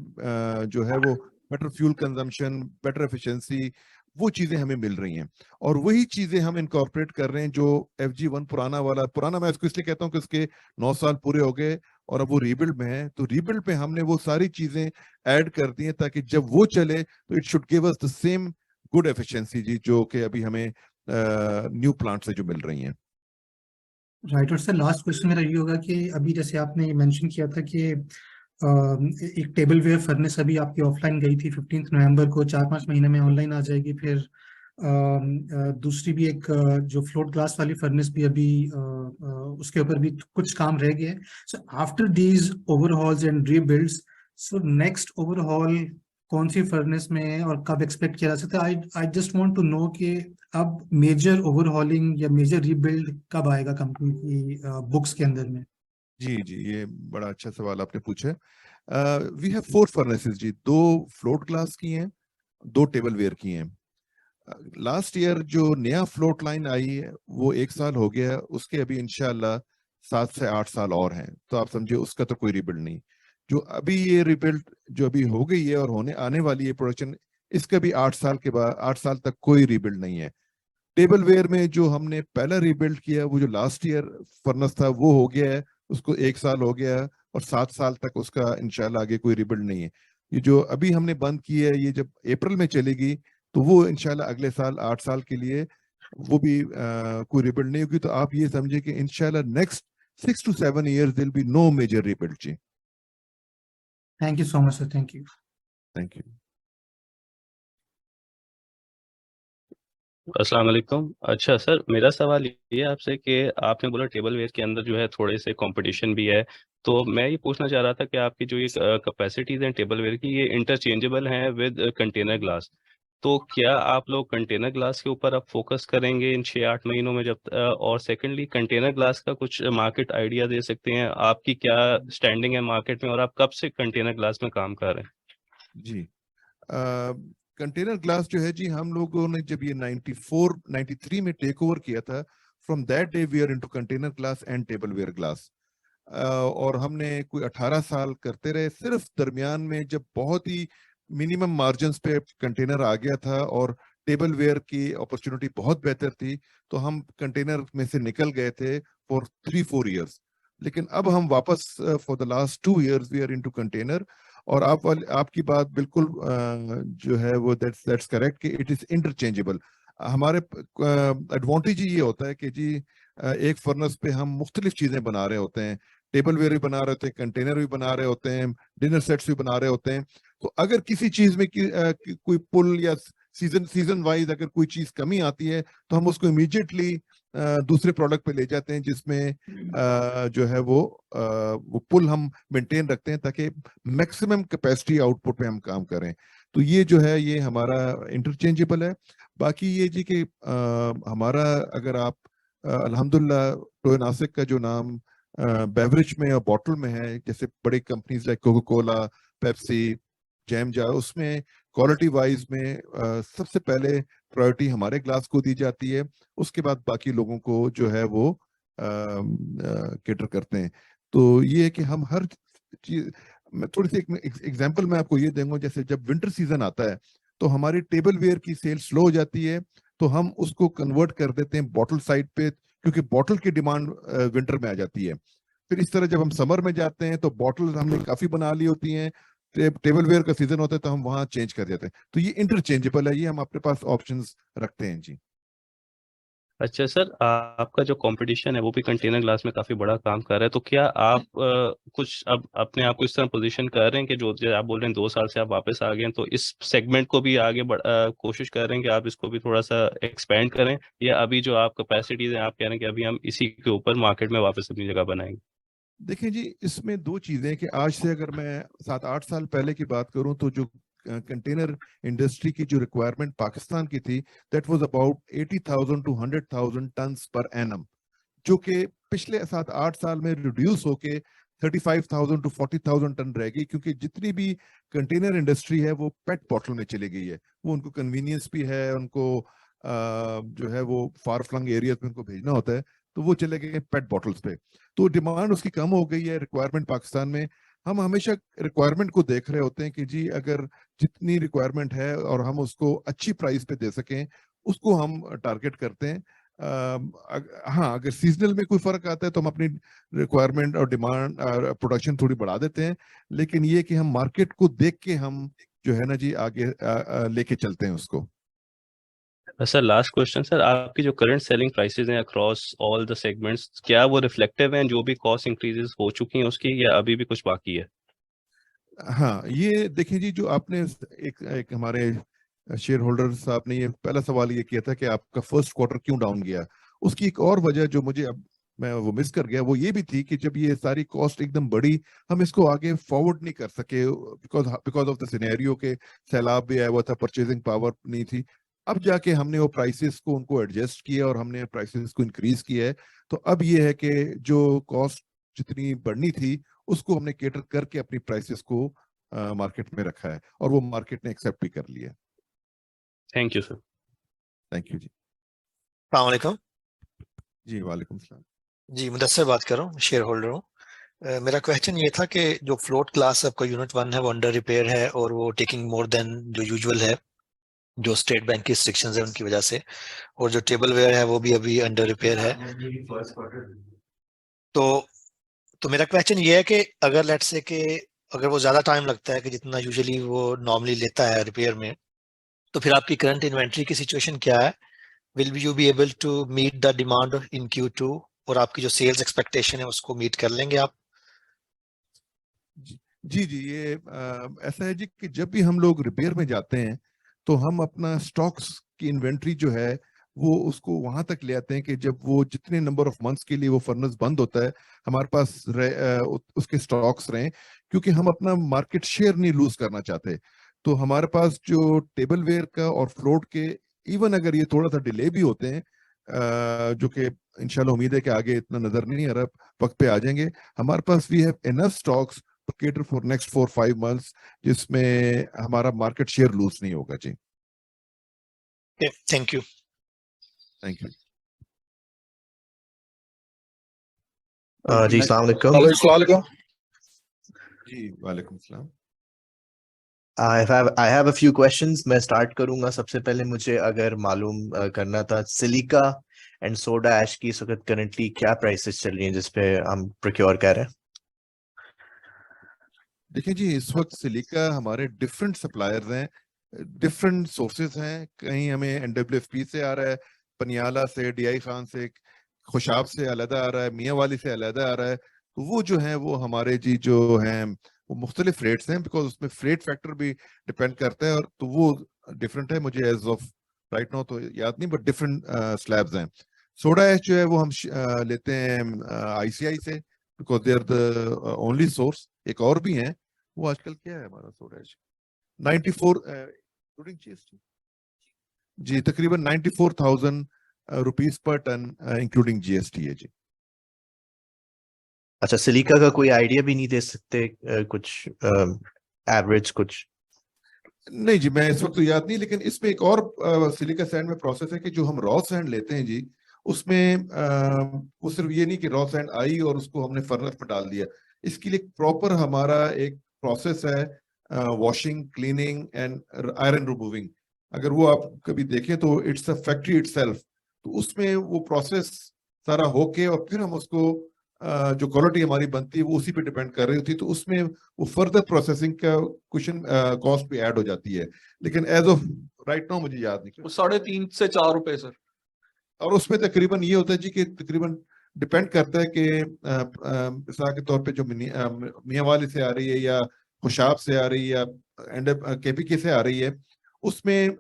जो है वो better fuel consumption, better efficiency, वो चीजें हमें मिल रही हैं, और वही चीजें हम इनकॉर्पोरेट कर रहे हैं। जो FG1 पुराना मैं इसको इसलिए कहता हूँ कि उसके 9 साल पूरे हो गए और अब वो रीबिल्ड में है, तो रीबिल्ड पे हमने वो सारी चीजें ऐड कर दी हैं ताकि जब वो चले तो it should give us the same good efficiency जी, जो कि अभी हमें न्यू प्लांट से जो मिल रही हैं। राइट। और सर लास्ट क्वेश्चन मेरा ये होगा कि अभी जैसे आपने मेंशन किया था कि एक टेबल वेयर फर्नेस अभी आपकी ऑफलाइन गई थी 15 नवंबर को, 4-5 महीने में ऑनलाइन आ जाएगी। फिर दूसरी भी एक जो फ्लोट ग्लास वाली फर्नेस भी अभी उसके ऊपर भी कुछ काम रह गया है। So after these overhauls and rebuilds, so next overhaul कौन सी फर्नेस में है और कब एक्सपेक्ट किया जा सकता है? I just want to know कि अब मेजर ओवरहॉलिंग या मेजर रीबिल्ड कब आएगा कंपनी की बुक्स के अंदर में? जी जी, ये बड़ा अच्छा सवाल आपने पूछा। वी हैव 4 फर्नेसेस जी, 2 फ्लोट ग्लास की हैं, 2 टेबल वेयर की हैं। लास्ट ईयर जो नया फ्लोट लाइन आई है वो 1 साल हो गया, उसके अभी इंशाल्लाह 7 से 8 साल और हैं, तो आप समझिए उसका तो कोई रिबिल्ड नहीं। जो अभी ये रिबिल्ड जो अभी हो गई है और होने आने वाली है प्रोडक्शन, इसका भी 8 साल के बाद 8 साल तक कोई रिबिल्ड नहीं है। टेबल वेयर में जो हमने पहला रिबिल्ड किया वो जो लास्ट ईयर फर्नेस था वो हो गया है, उसको 1 साल हो गया और 7 साल तक उसका इंशाल्लाह आगे कोई रिबिल्ड नहीं है। ये जो अभी हमने बंद की है ये जब अप्रैल में चलेगी तो वो इंशाल्लाह अगले साल 8 साल के लिए वो भी कोई रिबिल्ड नहीं होगी। तो आप ये समझे कि इंशाल्लाह next 6 to 7 years there will be no major rebuild जी। Thank you so much sir, thank you. Thank you. अस्सलाम वालेकुम। अच्छा सर, मेरा सवाल ये है आपसे कि आपने बोला टेबल वेयर के अंदर जो है थोड़े से कंपटीशन भी है, तो मैं ये पूछना चाह रहा था कि आपकी जो ये कैपेसिटीज हैं टेबल वेयर की, ये इंटरचेंजेबल हैं विद कंटेनर ग्लास, तो क्या आप लोग कंटेनर ग्लास के ऊपर अब फोकस करेंगे इन 6-8 महीनों में जब और सेकेंडली कंटेनर ग्लास का कुछ मार्केट आइडिया दे सकते हैं, आपकी क्या स्टैंडिंग है मार्केट में और आप कब से कंटेनर ग्लास में काम कर रहे हैं? जी, कंटेनर ग्लास जो है जी, हम लोगों ने जब ये 93 में टेक ओवर किया था, from that day we are into container glass and tableware glass. और हमने कोई 18 साल करते रहे। सिर्फ दरमियान में जब बहुत ही मिनिमम मार्जिन्स पे कंटेनर आ गया था और टेबल वेयर की अपॉर्चुनिटी बहुत बेहतर थी, तो हम कंटेनर में से निकल गए थे फॉर 3-4 years। लेकिन अब हम वापस for the last 2 years we are into container. और आपकी बात बिल्कुल जो है वो दैट्स करेक्ट कि इट इज इंटरचेंजेबल। हमारे एडवांटेज ये होता है कि जी एक फर्नेस पे हम मुख्तलिफ चीजें बना रहे होते हैं, टेबल वेयर भी बना रहे होते हैं, कंटेनर भी बना रहे होते हैं, डिनर सेट्स भी बना रहे होते हैं। तो अगर किसी चीज में कोई पुल या सीजन वाइज अगर कोई चीज कमी आती है तो हम उसको इमीडिएटली दूसरे प्रोडक्ट पे ले जाते हैं जिसमें जो है वो पुल हम मेंटेन रखते हैं ताकि मैक्सिमम कैपेसिटी आउटपुट पे हम काम करें। तो ये जो है ये हमारा इंटरचेंजेबल है। बाकी ये जी कि हमारा अगर आप अल्हम्दुलिल्लाह टोयो नासिक का जो नाम बेवरेज में और बॉटल में है, जैसे बड़ी companies like Coca Cola, Pepsi, jam jar, उसमें क्वालिटी वाइज में सबसे पहले प्रायोरिटी हमारे ग्लास को दी जाती है, उसके बाद बाकी लोगों को जो है वो केटर करते हैं। तो ये है कि हम हर चीज, मैं थोड़ी सी एग्जांपल मैं आपको ये दूंगा, जैसे जब विंटर सीजन आता है तो हमारी टेबल वेयर की सेल स्लो हो जाती है, तो हम उसको कन्वर्ट कर देते हैं बॉटल साइड पे, क्योंकि बॉटल की डिमांड विंटर में आ जाती है। फिर इस तरह जब हम समर में जाते हैं तो बॉटल हमने काफी बना ली होती हैं, टेबल वेयर का सीजन होता है तो हम वहां चेंज कर देते हैं। तो ये इंटरचेंजेबल है, ये हम अपने पास ऑप्शंस रखते हैं जी। अच्छा सर, आपका जो कंपटीशन है वो भी कंटेनर ग्लास में काफी बड़ा काम कर रहा है, तो क्या आप कुछ अब अपने आप को इस तरह पोजीशन कर रहे हैं कि जो आप बोल रहे हैं 2 साल से आप वापस आ गए हैं, तो इस सेगमेंट को भी आगे कोशिश कर रहे हैं कि आप इसको भी थोड़ा सा एक्सपेंड करें, या अभी जो आप कैपेसिटीज हैं आप कह रहे हैं कि अभी हम इसी के ऊपर मार्केट में वापस अपनी जगह बनाएंगे? देखिए जी, इसमें 2 चीजें कि आज से अगर मैं 7-8 साल पहले की बात करूं तो जो कंटेनर इंडस्ट्री की जो रिक्वायरमेंट पाकिस्तान की थी, that was about 80,000 to 100,000 tons per annum, जो कि पिछले 7-8 साल में रिड्यूस होके 35,000 to 40,000 टन रह गई, क्योंकि जितनी भी कंटेनर इंडस्ट्री है वो पेट बॉटल में चली गई है। वो उनको कन्वीनियंस भी है, उनको जो है वो फार फ्लंग एरियाज में उनको भेजना होता है, तो वो चले गए पेट बॉटल्स पे। तो डिमांड उसकी कम हो गई है, रिक्वायरमेंट पाकिस्तान में। हम हमेशा रिक्वायरमेंट को देख रहे होते हैं कि जी अगर जितनी रिक्वायरमेंट है और हम उसको अच्छी प्राइस पे दे सकें, उसको हम टारगेट करते हैं। हाँ, अगर सीजनल में कोई फर्क आता है तो हम अपनी रिक्वायरमेंट और डिमांड प्रोडक्शन थोड़ी बढ़ा देते हैं, लेकिन ये कि हम मार्केट को देख के हम जो है ना जी आगे लेके चलते हैं उसको। सर लास्ट क्वेश्चन सर, आपकी जो करंट सेलिंग प्राइसेस हैं अक्रॉस ऑल द सेगमेंट्स, क्या वो रिफ्लेक्टिव हैं जो भी कॉस्ट इंक्रीजेस हो चुकी हैं उसकी, या अभी भी कुछ बाकी है? हाँ, ये देखिए जी, जो आपने एक हमारे शेयर होल्डर साहब ने ये पहला सवाल ये किया था कि आपका फर्स्ट क्वार्टर क्यों डाउन गया, उसकी एक और वजह जो मुझे अब मैं वो मिस कर गया, वो ये भी थी कि जब ये सारी कॉस्ट एकदम बढ़ी, हम इसको आगे फॉरवर्ड नहीं कर सके बिकॉज ऑफ द सिनेरियो के सैलाब भी आया हुआ था, परचेजिंग पावर नहीं थी। अब जाके हमने वो प्राइसेस को उनको एडजस्ट किया और हमने प्राइसेस को इंक्रीज किया है। तो अब ये है कि जो कॉस्ट जितनी बढ़नी थी उसको हमने केटर करके अपनी प्राइसेस को मार्केट में रखा है और वो मार्केट ने एक्सेप्ट भी कर लिया। Thank you sir. Thank you जी। अस्सलाम वालेकुम। जी वालेकुम सलाम। जी मुदस्सिर बात कर रहा हूँ, शेयर होल्डर हूँ। मेरा क्वेश्चन ये था कि जो फ्लोट क्लास आपका यूनिट 1 है वो अंडर रिपेयर है और वो टेकिंग मोर देन जो यूजुअल है, जो स्टेट बैंक की रिस्ट्रिक्शंस है उनकी वजह से, और जो टेबल वेयर है वो भी अभी अंडर रिपेयर है। तो मेरा क्वेश्चन ये है कि अगर लेट्स से कि अगर वो ज्यादा टाइम लगता है कि जितना यूजुअली वो नॉर्मली लेता है रिपेयर में, तो फिर आपकी करंट इन्वेंट्री की सिचुएशन क्या है? Will you be able to meet the demand in Q2 और आपकी जो सेल्स एक्सपेक्टेशन है उसको मीट कर लेंगे आप? जी जी, ये ऐसा है जी कि जब भी हम लोग रिपेयर में जाते हैं तो हम अपना स्टॉक्स की इन्वेंट्री जो है वो उसको वहां तक ले आते हैं कि जब वो जितने नंबर ऑफ मंथ्स के लिए वो फर्नेस बंद होता है हमारे पास उसके स्टॉक्स रहें, क्योंकि हम अपना मार्केट शेयर नहीं लूज करना चाहते। तो हमारे पास जो टेबल वेयर का और फ्लोट के, इवन अगर ये थोड़ा सा डिले भी होते हैं, जो कि इंशाल्लाह उम्मीद है कि आगे इतना नजर नहीं आ रहा, वक्त पे आ जाएंगे, हमारे पास we have enough stocks to cater for next 4-5 months जिसमें हमारा मार्केट शेयर लूज नहीं होगा जी। Thank you. थैंक यू जी अस्सलाम वालेकुम। जी वालेकुम सलाम। I have a few questions. मैं स्टार्ट करूंगा। सबसे पहले मुझे अगर मालूम करना था सिलिका एंड सोडा ऐश की इस वक्त करंटली क्या प्राइसेस चल रही हैं जिस पे हम प्रोक्योर कर रहे हैं? देखिए जी, इस वक्त सिलिका हमारे डिफरेंट सप्लायर्स हैं, डिफरेंट सोर्सेज हैं। कहीं हमें NWFP से आ रहा है, पनियाला से, DI खान से, खुशाब से अलहदा आ रहा है, मियाँ वाली से अलहदा आ रहा है। तो वो जो है वो हमारे जी जो हैं वो मुख्तलिफ रेट्स हैं, बिकॉज उसमें फ्रेट फैक्टर भी डिपेंड करता है, और तो वो डिफरेंट है। मुझे एज ऑफ राइट नाउ तो याद नहीं, बट डिफरेंट स्लैब्स हैं। सोडा ऐश जो है वो हम लेते हैं ICI से, because they are the only source. एक और भी हैं, वो आजकल क्या है हमारा सोडा ऐश 94 इंक्लूडिंग GST जी, तकरीबन 94,000 रुपीस पर टन इंक्लूडिंग GST है जी। अच्छा, सिलिका का कोई आइडिया भी नहीं दे सकते कुछ एवरेज कुछ? नहीं जी, मैं इस वक्त तो याद नहीं, लेकिन इसमें एक और सिलिका सैंड में प्रोसेस है कि जो हम रॉ सैंड लेते हैं जी, उसमें वो सिर्फ ये नहीं कि रॉ सैंड आई और उसको हमने फर्नेस पर डाल दिया। इसके लिए प्रॉपर हमारा एक प्रोसेस है, washing, cleaning and iron removing. अगर वो आप कभी देखें तो इट्स अ फैक्ट्री इटसेल्फ। तो उसमें वो प्रोसेस सारा होके और फिर हम उसको जो क्वालिटी हमारी बनती है वो उसी पे डिपेंड कर रही होती है। तो उसमें वो फर्दर प्रोसेसिंग का क्वेश्चन कॉस्ट भी ऐड हो जाती है, लेकिन एज ऑफ राइट नाउ मुझे याद नहीं। 3.5 से 4 रुपए सर। और उसमें तकरीबन ये होता है जी कि तकरीबन डिपेंड करता है कि मिसाल के तौर पे जो मियाँ वाली से आ रही है या खुशाब से आ रही है या KPK से आ रही है, उसमें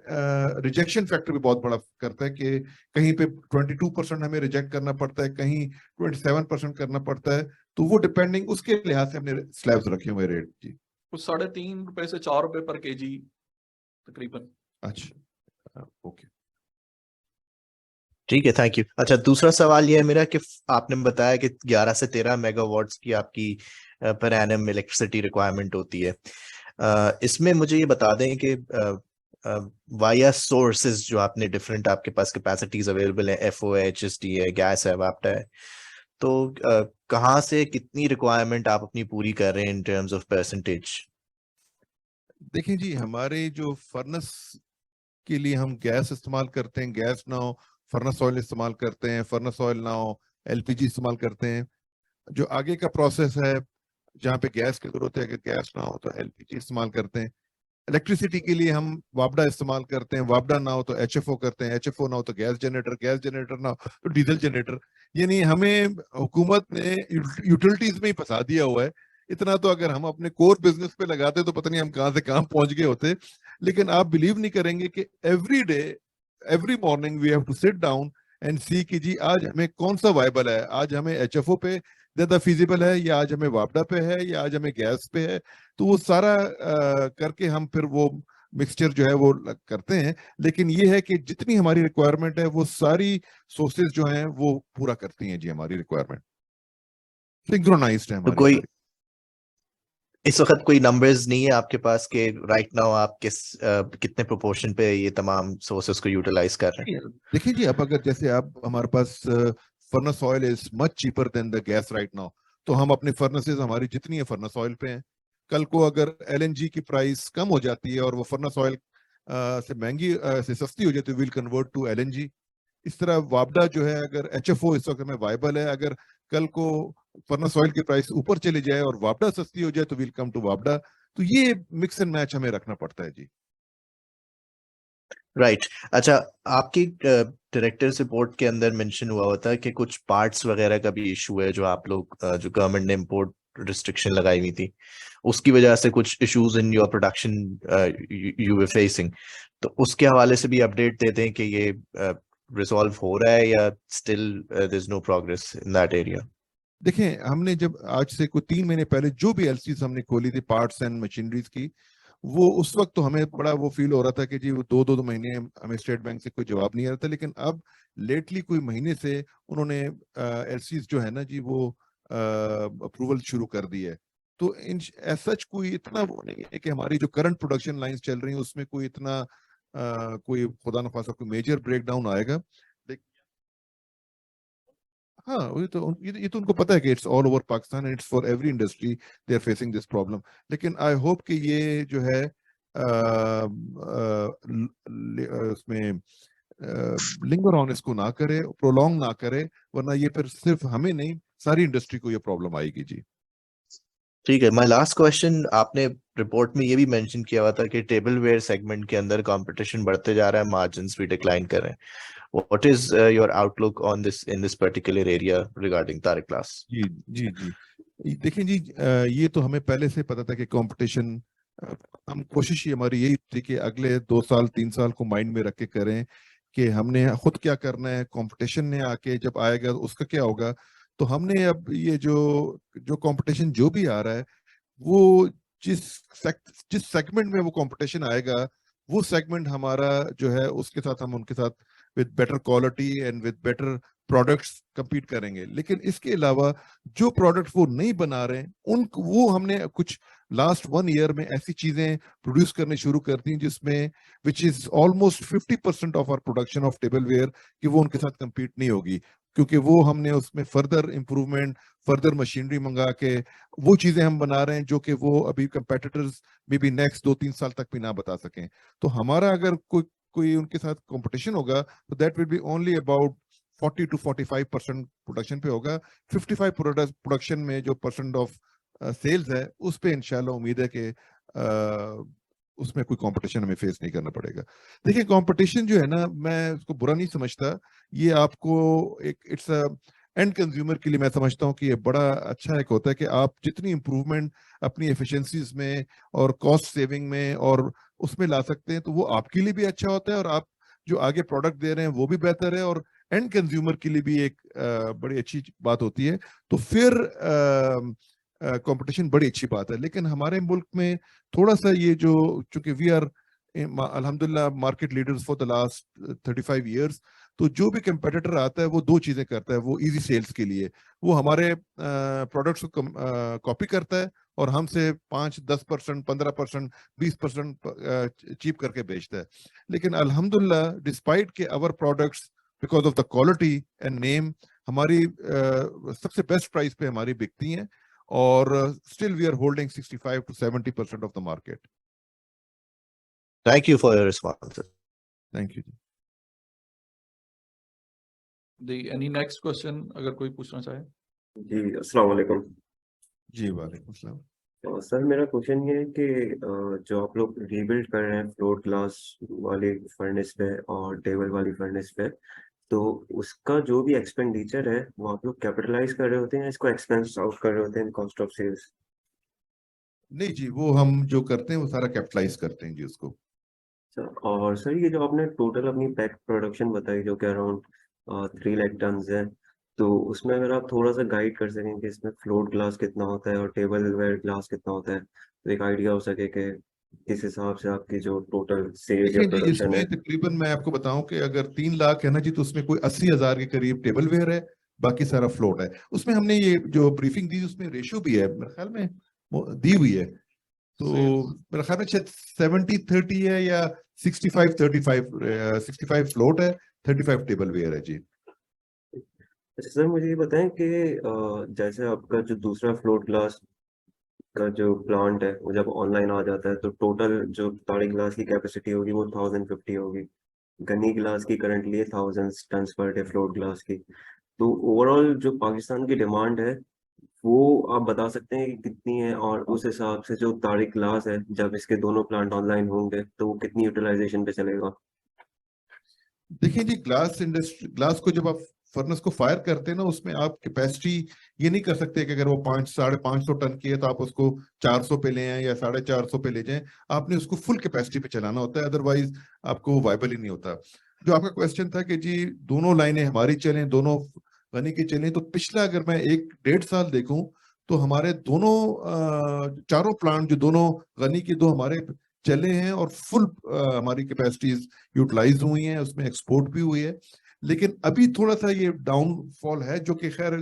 रिजेक्शन फैक्टर भी बहुत बड़ा करता है कि कहीं पे 22% हमें रिजेक्ट करना पड़ता है, कहीं 27% करना पड़ता है। तो वो डिपेंडिंग उसके लिहाज से हमने स्लैब्स रखे हुए रेट जी। कुछ 3.5 रुपए से 4 रुपए पर केजी तकरीबन। अच्छा, ओके, ठीक है, थैंक यू। अच्छा, दूसरा सवाल ये है मेरा कि आपने बताया कि 11 से 13 मेगावाट्स की आपकी पर एनम इलेक्ट्रिसिटी रिक्वायरमेंट होती है। इसमें मुझे ये बता दें कि वाया सोर्सेज जो आपने डिफरेंट आपके पास कैपेसिटीज अवेलेबल है, FOA, HSD है, गैस है, वाप्टा है, तो कहाँ से कितनी रिक्वायरमेंट आप अपनी पूरी कर रहे हैं इन टर्म्स ऑफ परसेंटेज? देखिए जी, हमारे जो फर्नेस के लिए हम गैस इस्तेमाल करते हैं, गैस ना हो फर्नेस ऑयल इस्तेमाल करते हैं, फर्नेस ऑयल ना हो LPG इस्तेमाल करते हैं। जो आगे का प्रोसेस है जहाँ पे गैस की जरूरत है, अगर गैस ना हो तो LPG इस्तेमाल करते हैं। इलेक्ट्रिसिटी के लिए हम वापडा इस्तेमाल करते हैं, वापडा ना हो तो HFO करते हैं, HFO ना हो तो गैस जनरेटर ना हो तो डीजल जनरेटर। यानी हमें हुकूमत ने यूटिलिटीज में ही फंसा दिया हुआ है। इतना तो अगर हम अपने कोर बिजनेस पे लगाते तो पता नहीं हम कहाँ से कहाँ पहुंच गए होते। लेकिन आप बिलीव नहीं करेंगे कि every day, every morning we have to sit down and see कि जी आज हमें कौन सा वायबल है, आज हमें एचएफओ पे ज्यादा फिजिबल है, या आज हमें वापडा पे है, या आज हमें गैस पे है। तो वो सारा करके हम फिर वो मिक्सचर जो है वो करते हैं। लेकिन ये है कि जितनी हमारी रिक्वायरमेंट है वो सारी सोर्सेज जो हैं वो पूरा करती हैं जी हमारी रिक्वायरमेंट, सिंक्रोनाइज्ड है तो हमारी कोई सारी। इस वक्त कोई नंबर्स नहीं है आपके पास कि राइट नाउ आप कितने प्रोपोर्शन पे ये तमाम सोर्सेस को यूटिलाइज कर रहे हैं? देखिए जी, अब अगर जैसे आप हमारे पास furnace oil is much cheaper than the gas right now, तो हम अपनी फर्नेसेस हमारी जितनी है फर्नेस ऑयल पे हैं। कल को अगर एलएनजी की प्राइस कम हो जाती है और वो फर्नेस ऑयल से महंगी से सस्ती हो जाती है, विल कन्वर्ट टू एलएनजी। इस तरह वापडा जो है, अगर एचएफओ इस वक्त में वायबल है, अगर कल को फर्नेस ऑयल की प्राइस ऊपर चली जाए और वापडा सस्ती हो जाए तो विल कम टू वापडा। तो ये मिक्स एंड मैच हमें रखना पड़ता है जी। राइट अच्छा, आपकी डायरेक्टर्स रिपोर्ट के अंदर मेंशन हुआ होता है कि कुछ पार्ट्स वगैरह का भी इशू है जो आप लोग जो गवर्नमेंट ने इंपोर्ट रिस्ट्रिक्शन लगाई हुई थी, उसकी वजह से कुछ issues in your production you were facing. तो उसके हवाले से भी अपडेट दे दें कि ये रिजॉल्व हो रहा है या still there is no progress in that area. देखें, हमने जब आज से कोई 3 महीने पहले जो भी एलसीज हमने खोली थी पार्ट्स एंड मशीनरीज की, वो उस वक्त तो हमें बड़ा वो फील हो रहा था कि जी वो 2-2 महीने हमें स्टेट बैंक से कोई जवाब नहीं आ रहा था। लेकिन अब लेटली कोई महीने से उन्होंने एलसीज जो है ना जी वो अप्रूवल शुरू कर दी है। तो इन सच कोई इतना वो नहीं है कि हमारी जो करंट प्रोडक्शन लाइंस चल रही हैं उसमें कोई इतना कोई खुदा न खासा कोई मेजर ब्रेकडाउन आएगा। हाँ, ये तो उनको पता है कि it's all over Pakistan and it's for every industry they are facing this problem. लेकिन आई होप कि ये जो है उसमें लिंगर ऑन इसको ना करे, प्रोलॉन्ग ना करे, वरना ये फिर सिर्फ हमें नहीं सारी इंडस्ट्री को ये प्रॉब्लम आएगी जी। ठीक है, माय लास्ट क्वेश्चन, आपने रिपोर्ट में ये भी मेंशन किया हुआ था कि टेबल वेयर सेगमेंट के अंदर कंपटीशन बढ़ते जा रहा है, मार्जिन्स भी डिक्लाइन कर रहे हैं। What is your outlook on this in this particular area regarding Tariq Class? जी जी जी, देखिए जी, ये तो हमें पहले से पता था कि कंपटीशन, हम कोशिश ही हमारी यही थी कि अगले 2 साल 3 साल को माइंड में रख के करें कि हमने खुद क्या करना है, कंपटीशन ने आके जब आएगा तो उसका क्या होगा। तो हमने अब ये जो कंपटीशन जो भी आ रहा है वो जिस सेगमेंट में वो कंपटीशन आएगा वो सेगमेंट हमारा जो है उसके साथ हम उनके साथ with better quality and with better products compete करेंगे। लेकिन इसके अलावा जो प्रोडक्ट वो नहीं बना रहे हैं वो हमने कुछ लास्ट 1 ईयर में ऐसी चीजें प्रोड्यूस करने शुरू कर दी जिसमें which is almost 50% of our production of tableware कि वो उनके साथ compete नहीं होगी, क्योंकि वो हमने उसमें फर्दर इंप्रूवमेंट, फर्दर मशीनरी मंगा के वो चीजें हम बना रहे हैं जो कि वो अभी कंपेटिटर्स मे बी नेक्स्ट 2-3 साल तक भी ना बता सकें। तो हमारा अगर कोई उनके साथ कंपटीशन होगा तो that will be only about 40 to 45% production पे होगा। 55 प्रोडक्शन में जो परसेंट ऑफ सेल्स है उस पे इंशाल्लाह उम्मीद है कि उसमें कोई कंपटीशन हमें फेस नहीं करना पड़ेगा। देखिए, कंपटीशन जो है ना, मैं उसको बुरा नहीं समझता, ये आपको एक इट्स एंड कंज्यूमर के लिए मैं समझता हूँ कि ये बड़ा अच्छा एक होता है कि आप जितनी इंप्रूवमेंट अपनी एफिशिएंसीज में और कॉस्ट सेविंग में और उसमें ला सकते हैं तो वो आपके लिए भी अच्छा होता है और आप जो आगे प्रोडक्ट दे रहे हैं वो भी बेहतर है और एंड कंज्यूमर के लिए भी एक बड़ी अच्छी बात होती है। तो फिर कंपटीशन बड़ी अच्छी बात है। लेकिन हमारे मुल्क में थोड़ा सा ये जो, चूंकि वी आर अल्हम्दुलिल्लाह market leaders for the last 35 years, तो जो भी कंपेटिटर आता है वो 2 चीजें करता है। वो इजी सेल्स के लिए वो हमारे प्रोडक्ट्स को कॉपी करता है और हमसे 5-10%, 15%, 20% चीप करके बेचता है। लेकिन अल्हम्दुलिल्लाह डिस्पाइट के our products because of the quality and name हमारी सबसे बेस्ट प्राइस पे हमारी बिकती हैं और still we are holding 65 to 70% of the market. Thank you for your response. Thank you. Any next question अगर कोई पूछना चाहे? जी अस्सलाम वालेकुम। जी वालेकुम सलाम। सर मेरा क्वेश्चन ये है कि जो आप लोग रीबिल्ड कर रहे हैं फ्लोट ग्लास वाली फर्नेस पे और टेबल वाली फर्नेस पे, तो उसका जो भी एक्सपेंडिचर है वो आप लोग कैपिटलाइज कर रहे होते हैं, इसको एक्सपेंस आउट कर रहे होते हैं कॉस्ट ऑफ सेल्स? नहीं जी, वो हम जो करते हैं वो सारा कैपिटलाइज करते हैं जी उसको। और सर ये जो आपने टोटल अपनी पैक प्रोडक्शन बताई जो कि अराउंड 3 लाख टन है। तो उसमें अगर आप थोड़ा सा गाइड कर सकें कि इसमें फ्लोट ग्लास कितना होता है और टेबल वेयर ग्लास कितना होता है, तो एक आइडिया हो सके कि किस हिसाब से आपकी जो टोटल सेल या देखिए जी, प्रोडक्शन है। इसमें तकरीबन मैं आपको बताऊं कि अगर 3 लाख है ना जी, तो उसमें कोई 80,000 के करीब टेबल वेयर है, बाकी सारा फ्लोट है। उसमें हमने ये जो ब्रीफिंग दी उसमें रेशियो भी है मेरे ख्याल में दी हुई है, तो मेरे ख्याल में शायद 70-30 है या 65-35, 65 फ्लोट है, 35 टेबल वेयर है जी। अच्छा सर, मुझे ये बताएं कि जैसे आपका जो दूसरा फ्लोट ग्लास का जो प्लांट है वो जब ऑनलाइन आ जाता है तो टोटल जो ताड़ी ग्लास की कैपेसिटी होगी वो 1050 होगी। गन्नी ग्लास की currently 1000 ton per day float glass की। तो ओवरऑल जो पाकिस्तान की डिमांड है वो आप बता सकते हैं कि कितनी है, और उस हिसाब से जो ताड़ी ग्लास है जब इसके दोनों प्लांट ऑनलाइन होंगे तो वो कितनी यूटिलाइजेशन पे चलेगा? देखिए जी, ग्लास इंडस्ट्री, ग्लास को जब आप फर्नेस को फायर करते हैं ना, उसमें आप कैपेसिटी ये नहीं कर सकते कि अगर वो 500-550 टन की है तो आप उसको 400 पे ले आए या 450 पे ले जाएं। आपने उसको फुल कैपेसिटी पे चलाना होता है, अदरवाइज आपको वाइबल ही नहीं होता। जो आपका क्वेश्चन था कि जी दोनों लाइनें हमारी चलें, दोनों गनी की चलें, तो पिछला अगर मैं 1-1.5 साल देखूं तो हमारे दोनों चारों प्लांट, जो दोनों गनी के दो हमारे चले हैं और फुल हमारी कैपेसिटीज यूटिलाइज हुई हैं, उसमें एक्सपोर्ट भी हुई है। लेकिन अभी थोड़ा सा ये डाउनफॉल है, जो कि खैर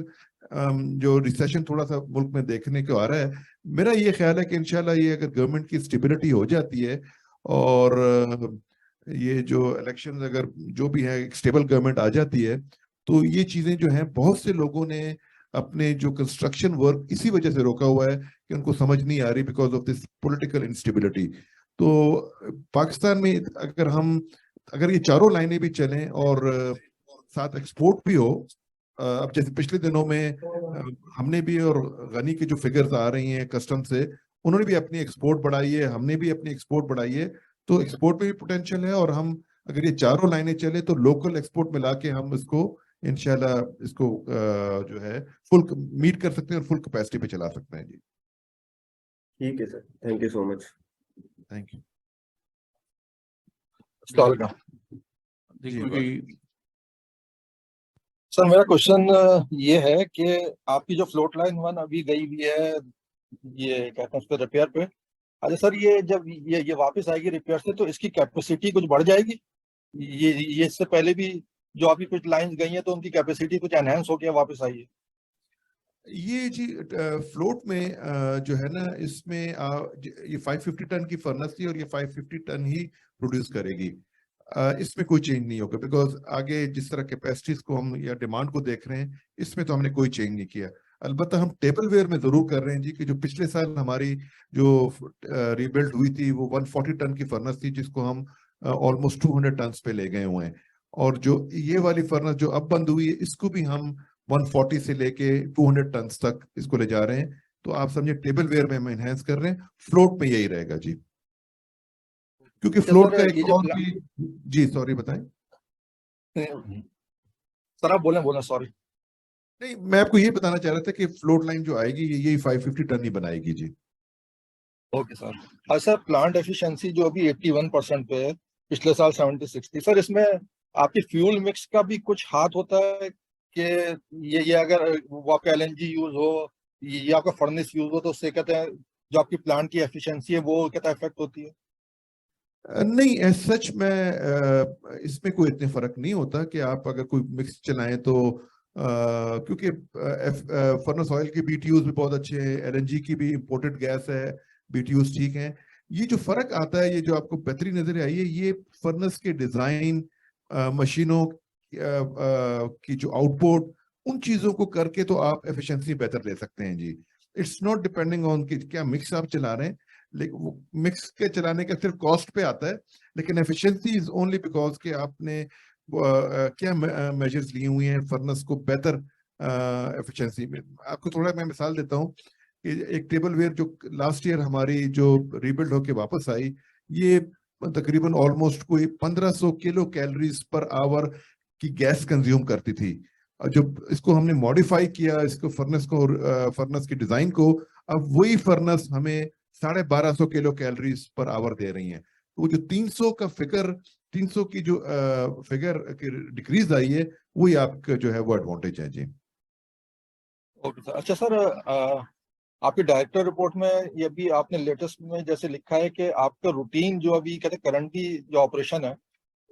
जो रिसेशन थोड़ा सा मुल्क में देखने को आ रहा है। मेरा ये ख्याल है कि इंशाल्लाह ये अगर गवर्नमेंट की स्टेबिलिटी हो जाती है और ये जो इलेक्शन अगर जो भी है स्टेबल गवर्नमेंट आ जाती है, तो ये चीजें जो हैं, बहुत से लोगों ने अपने जो कंस्ट्रक्शन वर्क इसी वजह से रोका हुआ है कि उनको समझ नहीं आ रही because of this political instability. तो पाकिस्तान में अगर ये चारों लाइनें भी चलें और साथ एक्सपोर्ट भी हो, अब जैसे पिछले दिनों में हमने भी, और गनी की जो फिगर्स आ रही हैं कस्टम से, उन्होंने भी अपनी एक्सपोर्ट बढ़ाई है, हमने भी अपनी एक्सपोर्ट बढ़ाई है। तो एक्सपोर्ट में भी पोटेंशियल है, और हम अगर ये चारों लाइनें चले तो लोकल एक्सपोर्ट मिला के हम इसको इंशाल्लाह इसको जो है फुल मीट कर सकते हैं और फुल कैपेसिटी पे चला सकते हैं जी। ठीक है sir, thank you so much. Thank you जी। सर मेरा क्वेश्चन ये है कि आपकी जो फ्लोट लाइन 1 अभी गई हुई है, ये कहते हैं उस पर रिपेयर पे, अच्छा सर ये जब ये वापस आएगी रिपेयर से तो इसकी कैपेसिटी कुछ बढ़ जाएगी? ये इससे पहले भी जो आपकी कुछ लाइंस गई हैं तो उनकी कैपेसिटी कुछ एनहेंस हो गया वापस आई है? ये जी फ्लोट में जो है ना, इसमें ये 550 टन की फर्नेस थी और ये 550 टन ही प्रोड्यूस करेगी। इसमें कोई चेंज नहीं होगा, बिकॉज आगे जिस तरह कैपेसिटीज को हम या डिमांड को देख रहे हैं, इसमें तो हमने कोई चेंज नहीं किया। अलबत्ता हम टेबल वेयर में जरूर कर रहे हैं जी, कि जो पिछले साल हमारी जो रीबिल्ड हुई थी वो 140 टन की फर्नेस थी, जिसको हम ऑलमोस्ट 200 टन पे ले गए हुए हैं। और जो ये वाली फर्नेस जो अब बंद हुई है, इसको भी हम 140 से लेके 200 टन तक इसको ले जा रहे हैं। तो आप समझे टेबल वेयर में हम एनहेंस कर रहे हैं, फ्लोट में यही रहेगा जी। क्योंकि फ्लोट का एक और भी जी, सॉरी बताएं। सर आप बोले सॉरी। नहीं, मैं आपको ये बताना चाह रहा था कि फ्लोट लाइन जो आएगी यही 550 टन ही बनाएगी जी। Okay sir. अच्छा सर, प्लांट एफिशिएंसी जो अभी 81% पे है, पिछले साल 70-60, सर इसमें आपकी फ्यूल मिक्स का भी कुछ हाथ होता है कि ये अगर वो आपका LNG यूज हो या आपका फर्नेस यूज हो तो उससे कहते हैं जो आपकी प्लांट की एफिशिएंसी है वो कहता है इफेक्ट होती है? नहीं, सच में इसमें कोई इतने फर्क नहीं होता कि आप अगर कोई मिक्स चलाएं तो क्योंकि फर्नेस ऑयल के BTUs भी बहुत अच्छे हैं, LNG की भी इंपोर्टेड गैस है, BTUs ठीक हैं। ये जो फर्क आता है, ये जो आपको बेहतरी नजर आई है, ये फर्नेस के डिजाइन, मशीनों की जो आउटपुट, उन चीजों को करके तो आप एफिशिएंसी बेहतर ले सकते हैं जी। इट्स नॉट डिपेंडिंग ऑन कि क्या मिक्स आप चला रहे हैं, लेकिन वो मिक्स के चलाने का सिर्फ कॉस्ट पे आता है, लेकिन एफिशिएंसी इज ओनली बिकॉज के आपने क्या मेजर्स लिए हुए हैं फर्नेस को बेहतर एफिशिएंसी में। आपको थोड़ा मैं मिसाल देता हूँ कि एक टेबल वेयर जो लास्ट ईयर हमारी जो रीबिल्ड होके वापस आई, ये तकरीबन ऑलमोस्ट कोई 1500 किलो कैलोरीज पर आवर की गैस कंज्यूम करती थी। और जब इसको हमने मॉडिफाई किया, इसको फर्नेस की डिजाइन को, अब वही फर्नेस हमें 1250 किलो कैलोरीज पर आवर दे रही है। तो जो 300 का फिगर 300 की जो फिगर की डिक्रीज आई है वही आपका जो है वो एडवांटेज है जी। Okay sir. अच्छा सर, आपकी डायरेक्टर रिपोर्ट में ये भी आपने लेटेस्ट में जैसे लिखा है कि आपका रूटीन जो अभी कहते करंटली जो ऑपरेशन है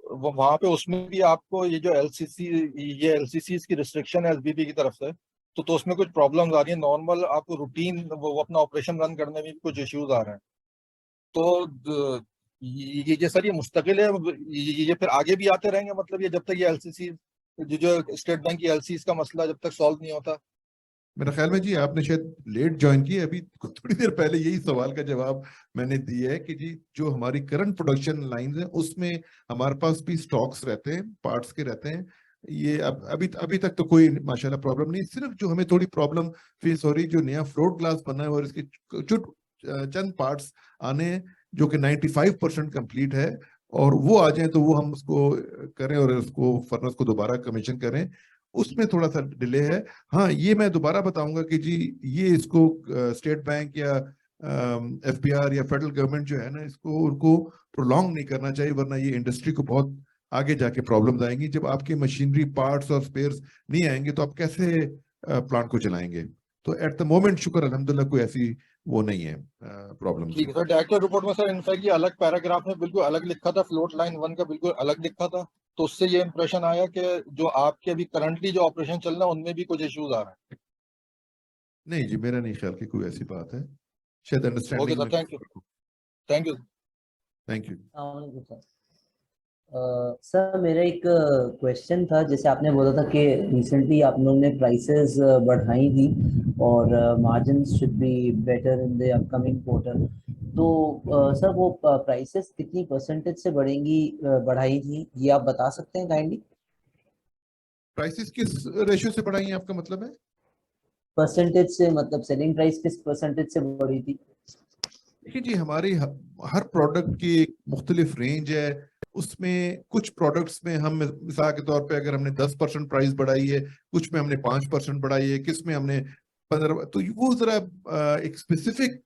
वहां पे उसमें भी आपको ये जो एलसीसी की रिस्ट्रिक्शन है एसबीपी की तरफ से, तो उसमें कुछ प्रॉब्लम्स आ रही है। नॉर्मल आपको रूटीन वो अपना ऑपरेशन रन करने में भी कुछ इश्यूज आ रहे हैं। तो ये सर ये मुस्तकिल है, ये फिर आगे भी आते रहेंगे, मतलब ये जब तक ये एलसीसी जो स्टेट बैंक की एलसीसी का मसला जब तक सॉल्व नहीं होता? मेरा ख्याल में जी आपने शायद लेट ज्वाइन किया, अभी थोड़ी देर पहले यही सवाल का जवाब मैंने दिया है कि जी जो हमारी करंट प्रोडक्शन लाइंस हैं उसमें हमारे पास भी स्टॉक्स रहते हैं, पार्ट्स के रहते हैं। ये अभी तक तो कोई माशाल्लाह प्रॉब्लम नहीं। सिर्फ जो हमें थोड़ी प्रॉब्लम फेस हो रही, जो नया फ्लोट ग्लास बना है और इसके चंद पार्ट्स आने हैं जो कि 95% कंप्लीट है, और वो आ जाए तो वो हम उसको करें और उसको फर्नेस को दोबारा कमीशन करें, उसमें थोड़ा सा डिले है। हाँ, ये मैं दोबारा बताऊंगा कि जी ये इसको स्टेट बैंक या एफबीआर या फेडरल गवर्नमेंट जो है ना, इसको उनको प्रोलॉन्ग नहीं करना चाहिए, वरना ये इंडस्ट्री को बहुत आगे जाके प्रॉब्लम्स आएंगी। जब आपके मशीनरी पार्ट्स और स्पेयर्स नहीं आएंगे तो आप कैसे प्लांट को चलाएंगे? तो एट द मोमेंट शुक्र अल्हम्दुलिल्लाह कोई ऐसी वो नहीं है प्रॉब्लम। ठीक है सर। डायरेक्टर रिपोर्ट में सर इनफैक्ट ये अलग पैराग्राफ में बिल्कुल अलग लिखा था, फ्लोट लाइन 1 का बिल्कुल अलग लिखा था, तो उससे ये इंप्रेशन आया कि जो आपके अभी करंटली जो ऑपरेशन चल रहा है उनमें भी कुछ इश्यूज आ रहे हैं। नहीं जी, मेरा नहीं ख्याल कि कोई ऐसी बात है, शायद अंडरस्टैंडिंग में। Thank you. Thank you. Thank you. Sir मेरा एक क्वेश्चन था, जैसे आपने बोला था कि रिसेंटली आप लोगों ने प्राइसेस बढ़ाई थी और margins should be better in the upcoming quarter, तो सर वो प्राइसेस कितनी परसेंटेज से बढ़ाई थी, ये आप बता सकते हैं काइंडली? प्राइसेस किस रेशियो से बढ़ाई है आपका मतलब है? परसेंटेज से, मतलब सेलिंग प्राइस किस परसेंटेज से बढ़ी थी? देखिए जी, हमारी हर प्रोडक्ट की एक मुख्तलिफ रेंज है। उसमें कुछ प्रोडक्ट्स में हम मिसाल के तौर पे अगर हमने 10% प्राइस बढ़ाई है, कुछ में हमने 5% बढ़ाई है, किस में हमने 15, तो वो जरा एक स्पेसिफिक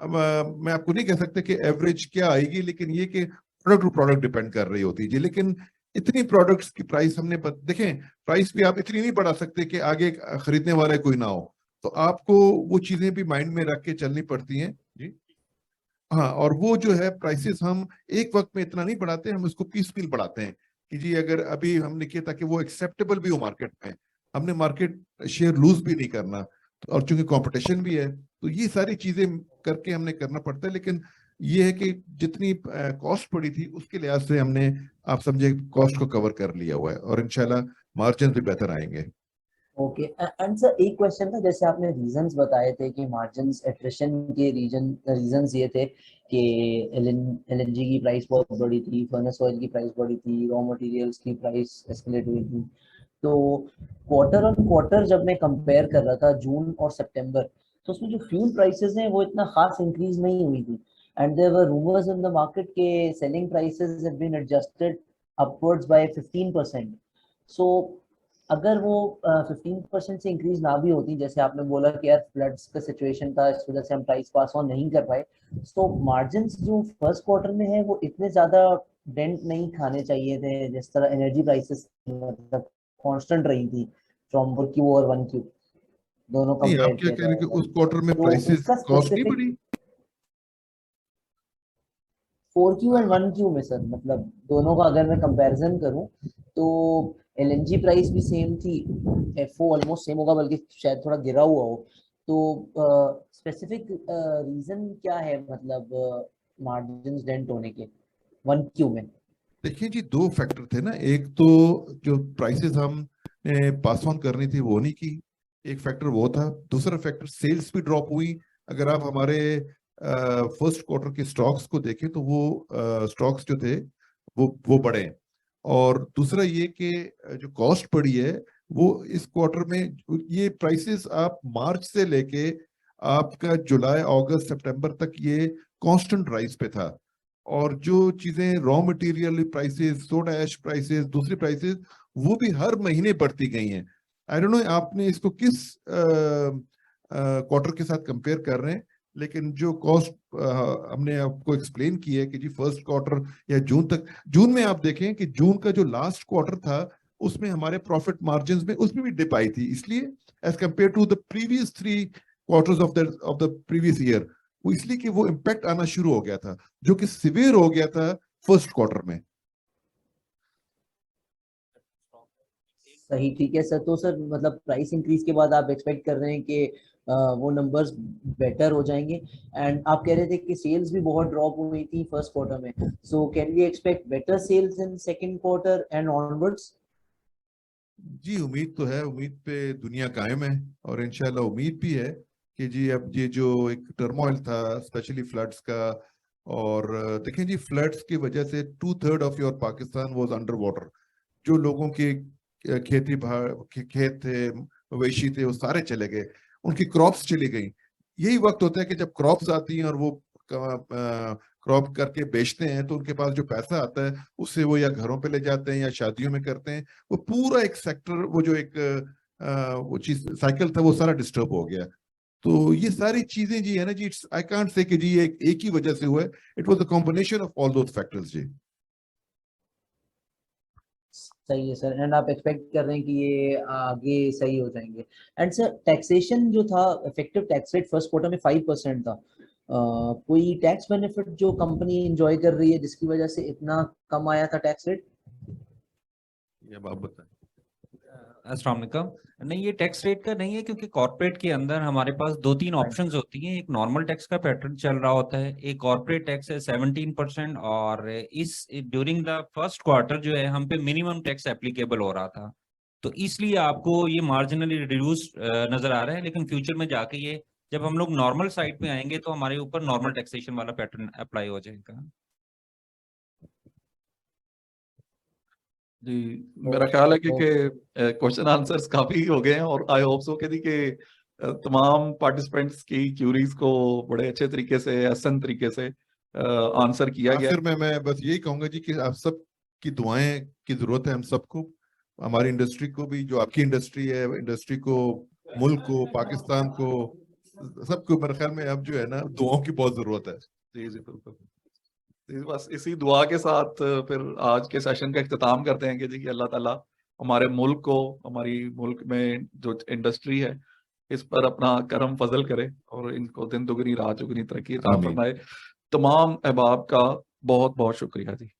मैं आपको नहीं कह सकता कि एवरेज क्या आएगी, लेकिन ये कि प्रोडक्ट टू प्रोडक्ट डिपेंड कर रही होती है जी। लेकिन इतनी प्रोडक्ट्स की प्राइस हमने देखें, प्राइस भी आप इतनी नहीं बढ़ा सकते कि आगे खरीदने वाला कोई ना हो, तो आपको वो चीजें भी माइंड में रख के चलनी पड़ती हैं जी। हाँ, और वो जो है प्राइसेस हम एक वक्त में इतना नहीं बढ़ाते, हम उसको पीसफुल बढ़ाते हैं कि जी अगर अभी हमने किया ताकि वो एक्सेप्टेबल भी हो मार्केट में, हमने मार्केट शेयर लूज भी नहीं करना, और चूंकि कंपटीशन भी है तो ये सारी चीजें करके हमने करना पड़ता है। लेकिन ये है कि जितनी कॉस्ट पड़ी थी उसके लिहाज से हमने, आप समझे, कॉस्ट को कवर कर लिया हुआ है, और इंशाल्लाह मार्जिन भी बेहतर आएंगे। ओके। एंड सर एक क्वेश्चन था, जैसे आपने रीजंस बताए थे कि मार्जिन्स एट्रिशन के रीजंस ये थे कि एलएनजी की प्राइस बहुत बढ़ी थी, फर्नेस ऑयल की प्राइस बढ़ी थी, रॉ मटेरियल्स की प्राइस एस्केलेट हुई थी। तो क्वार्टर ऑन क्वार्टर जब मैं कंपेयर कर रहा था जून और सितंबर, तो उसमें जो फ्यूल प्राइसेस हैं वो इतना खास इंक्रीज नहीं हुई थी, and there were rumours in the market के selling prices have been adjusted upwards by 15%। सो अगर वो 15% से इंक्रीज ना भी होती, जैसे आपने बोला कि यार फ्लड्स का सिचुएशन था इस वजह से हम प्राइस पास ऑन नहीं कर पाए, तो मार्जिन्स जो फर्स्ट क्वार्टर में है वो इतने ज्यादा डेंट नहीं खाने चाहिए थे, जिस तरह एनर्जी प्राइसेस मतलब कांस्टेंट रही थी फ्रॉम 4Q और 1Q दोनों नहीं, कंपेयर आप क्या किया कह रहे हैं कि जाए उस क्वार्टर में तो प्राइसेस उसका कॉस्ट नहीं स्पेसिफिक बढ़ी? 4Q एंड 1Q में सर, मतलब दोनों का अगर मैं कंपैरिजन करूं तो एलएनजी प्राइस भी सेम थी, एफओ ऑलमोस्ट सेम होगा, बल्कि शायद थोड़ा गिरा हुआ हो। तो स्पेसिफिक रीजन क्या है, मतलब मार्जिन्स डेंट होने के 1Q में? देखिए जी, दो फैक्टर थे ना, एक तो जो प्राइसेस हमने पास ऑन करनी थी वो नहीं की, एक फैक्टर वो था। दूसरा फैक्टर सेल्स भी ड्रॉप हुई। अगर आप हमारे फर्स्ट क्वार्टर के स्टॉक्स को देखें तो वो स्टॉक्स जो थे वो बढ़े। और दूसरा ये कि जो कॉस्ट बढ़ी है वो इस क्वार्टर में, ये प्राइसेस आप मार्च से लेके आपका जुलाई अगस्त सितंबर तक ये कांस्टेंट राइज पे था, और जो चीजें raw material prices, soda ash prices, दूसरी प्राइसेस, वो भी हर महीने बढ़ती गई हैं। आई डोंट नो आपने इसको किस क्वार्टर के साथ कंपेयर कर रहे हैं, लेकिन जो कॉस्ट हमने आपको एक्सप्लेन की है कि जी फर्स्ट क्वार्टर या जून में आप देखें कि जून का जो लास्ट क्वार्टर था उसमें हमारे प्रॉफिट मार्जिन्स में उसमें भी डिप आई थी, इसलिए as compare to the previous 3 quarters of the previous year, वो इसलिए कि वो इम्पैक्ट आना शुरू हो गया था जो कि सिवियर हो गया था फर्स्ट क्वार्टर में। सही, ठीक है सर। तो सर मतलब प्राइस इंक्रीज के बाद आप एक्सपेक्ट कर रहे हैं कि वो नंबर्स बेटर हो जाएंगे, एंड आप कह रहे थे कि सेल्स भी बहुत ड्रॉप हुई थी फर्स्ट क्वार्टर में, so can we expect better sales in second quarter and onwards? जी उम्मीद तो है, उम्मीद पे दुनिया कायम है और इंशाल्लाह उम्मीद भी है कि जी अब ये जो एक टर्मोइल था स्पेशली फ्लड्स का, और देखें जी फ्लड्स की वजह से 2/3 of your Pakistan was under water. जो लोगों के खेत थे, मवेशी थे, वो सारे चले गए, उनकी क्रॉप्स चली गई। यही वक्त होता है कि जब क्रॉप्स आती हैं और वो क्रॉप करके बेचते हैं तो उनके पास जो पैसा आता है उससे वो या घरों पे ले जाते हैं या शादियों में करते हैं। वो पूरा एक सेक्टर, वो जो एक वो चीज साइकिल था वो सारा डिस्टर्ब हो गया। तो ये सारी चीजें जी है ना जी, आई कांट से कि जी ये एक ही वजह से हुआ है, it was the combination of all those factors जी। सही है सर, एंड आप एक्सपेक्ट कर रहे हैं कि ये आगे सही हो जाएंगे। एंड सर टैक्सेशन जो था, effective tax rate first quarter में 5% था, कोई टैक्स बेनिफिट जो कंपनी एंजॉय कर रही है जिसकी वजह से इतना कम आया था टैक्स रेट? ये आप बताएं। अस्सलाम वालेकुम। नहीं, ये टैक्स रेट का नहीं है, क्योंकि कॉर्पोरेट के अंदर हमारे पास 2-3 ऑप्शंस होती हैं। एक नॉर्मल टैक्स का पैटर्न चल रहा होता है, एक कॉर्पोरेट टैक्स है 17%, और इस ड्यूरिंग द फर्स्ट क्वार्टर जो है हम पे मिनिमम टैक्स एप्लीकेबल हो रहा था, तो इसलिए आपको ये मार्जिनली रिड्यूस नजर आ रहा है। लेकिन फ्यूचर में जाके ये जब हम लोग नॉर्मल साइड पे आएंगे तो हमारे ऊपर नॉर्मल टैक्सेशन वाला पैटर्न अप्लाई हो जाएगा। जी मेरा ख्याल है कि क्वेश्चन आंसर्स काफी हो गए हैं और आई होप सो कि तमाम पार्टिसिपेंट्स की क्यूरीज को बड़े अच्छे तरीके से, आसान तरीके से आंसर किया गया। आखिर में मैं बस यही कहूंगा जी कि आप सब की दुआएं की जरूरत है, हम सबको, हमारी इंडस्ट्री को भी, जो आपकी इंडस्ट्री है, इंडस्ट्री को, मुल्क को, पाकिस्तान को, सबको मेरे ख्याल में अब जो है ना दुआओं की बहुत जरूरत है। जी जी बिल्कुल। बस इसी दुआ के साथ फिर आज के सेशन का इख्तिताम करते हैं कि अल्लाह ताला हमारे मुल्क को, हमारी मुल्क में जो इंडस्ट्री है इस पर अपना करम फजल करे और इनको दिन दुगनी रात चुगनी तरक्की अता फरमाए। तमाम अहबाब का बहुत बहुत शुक्रिया जी।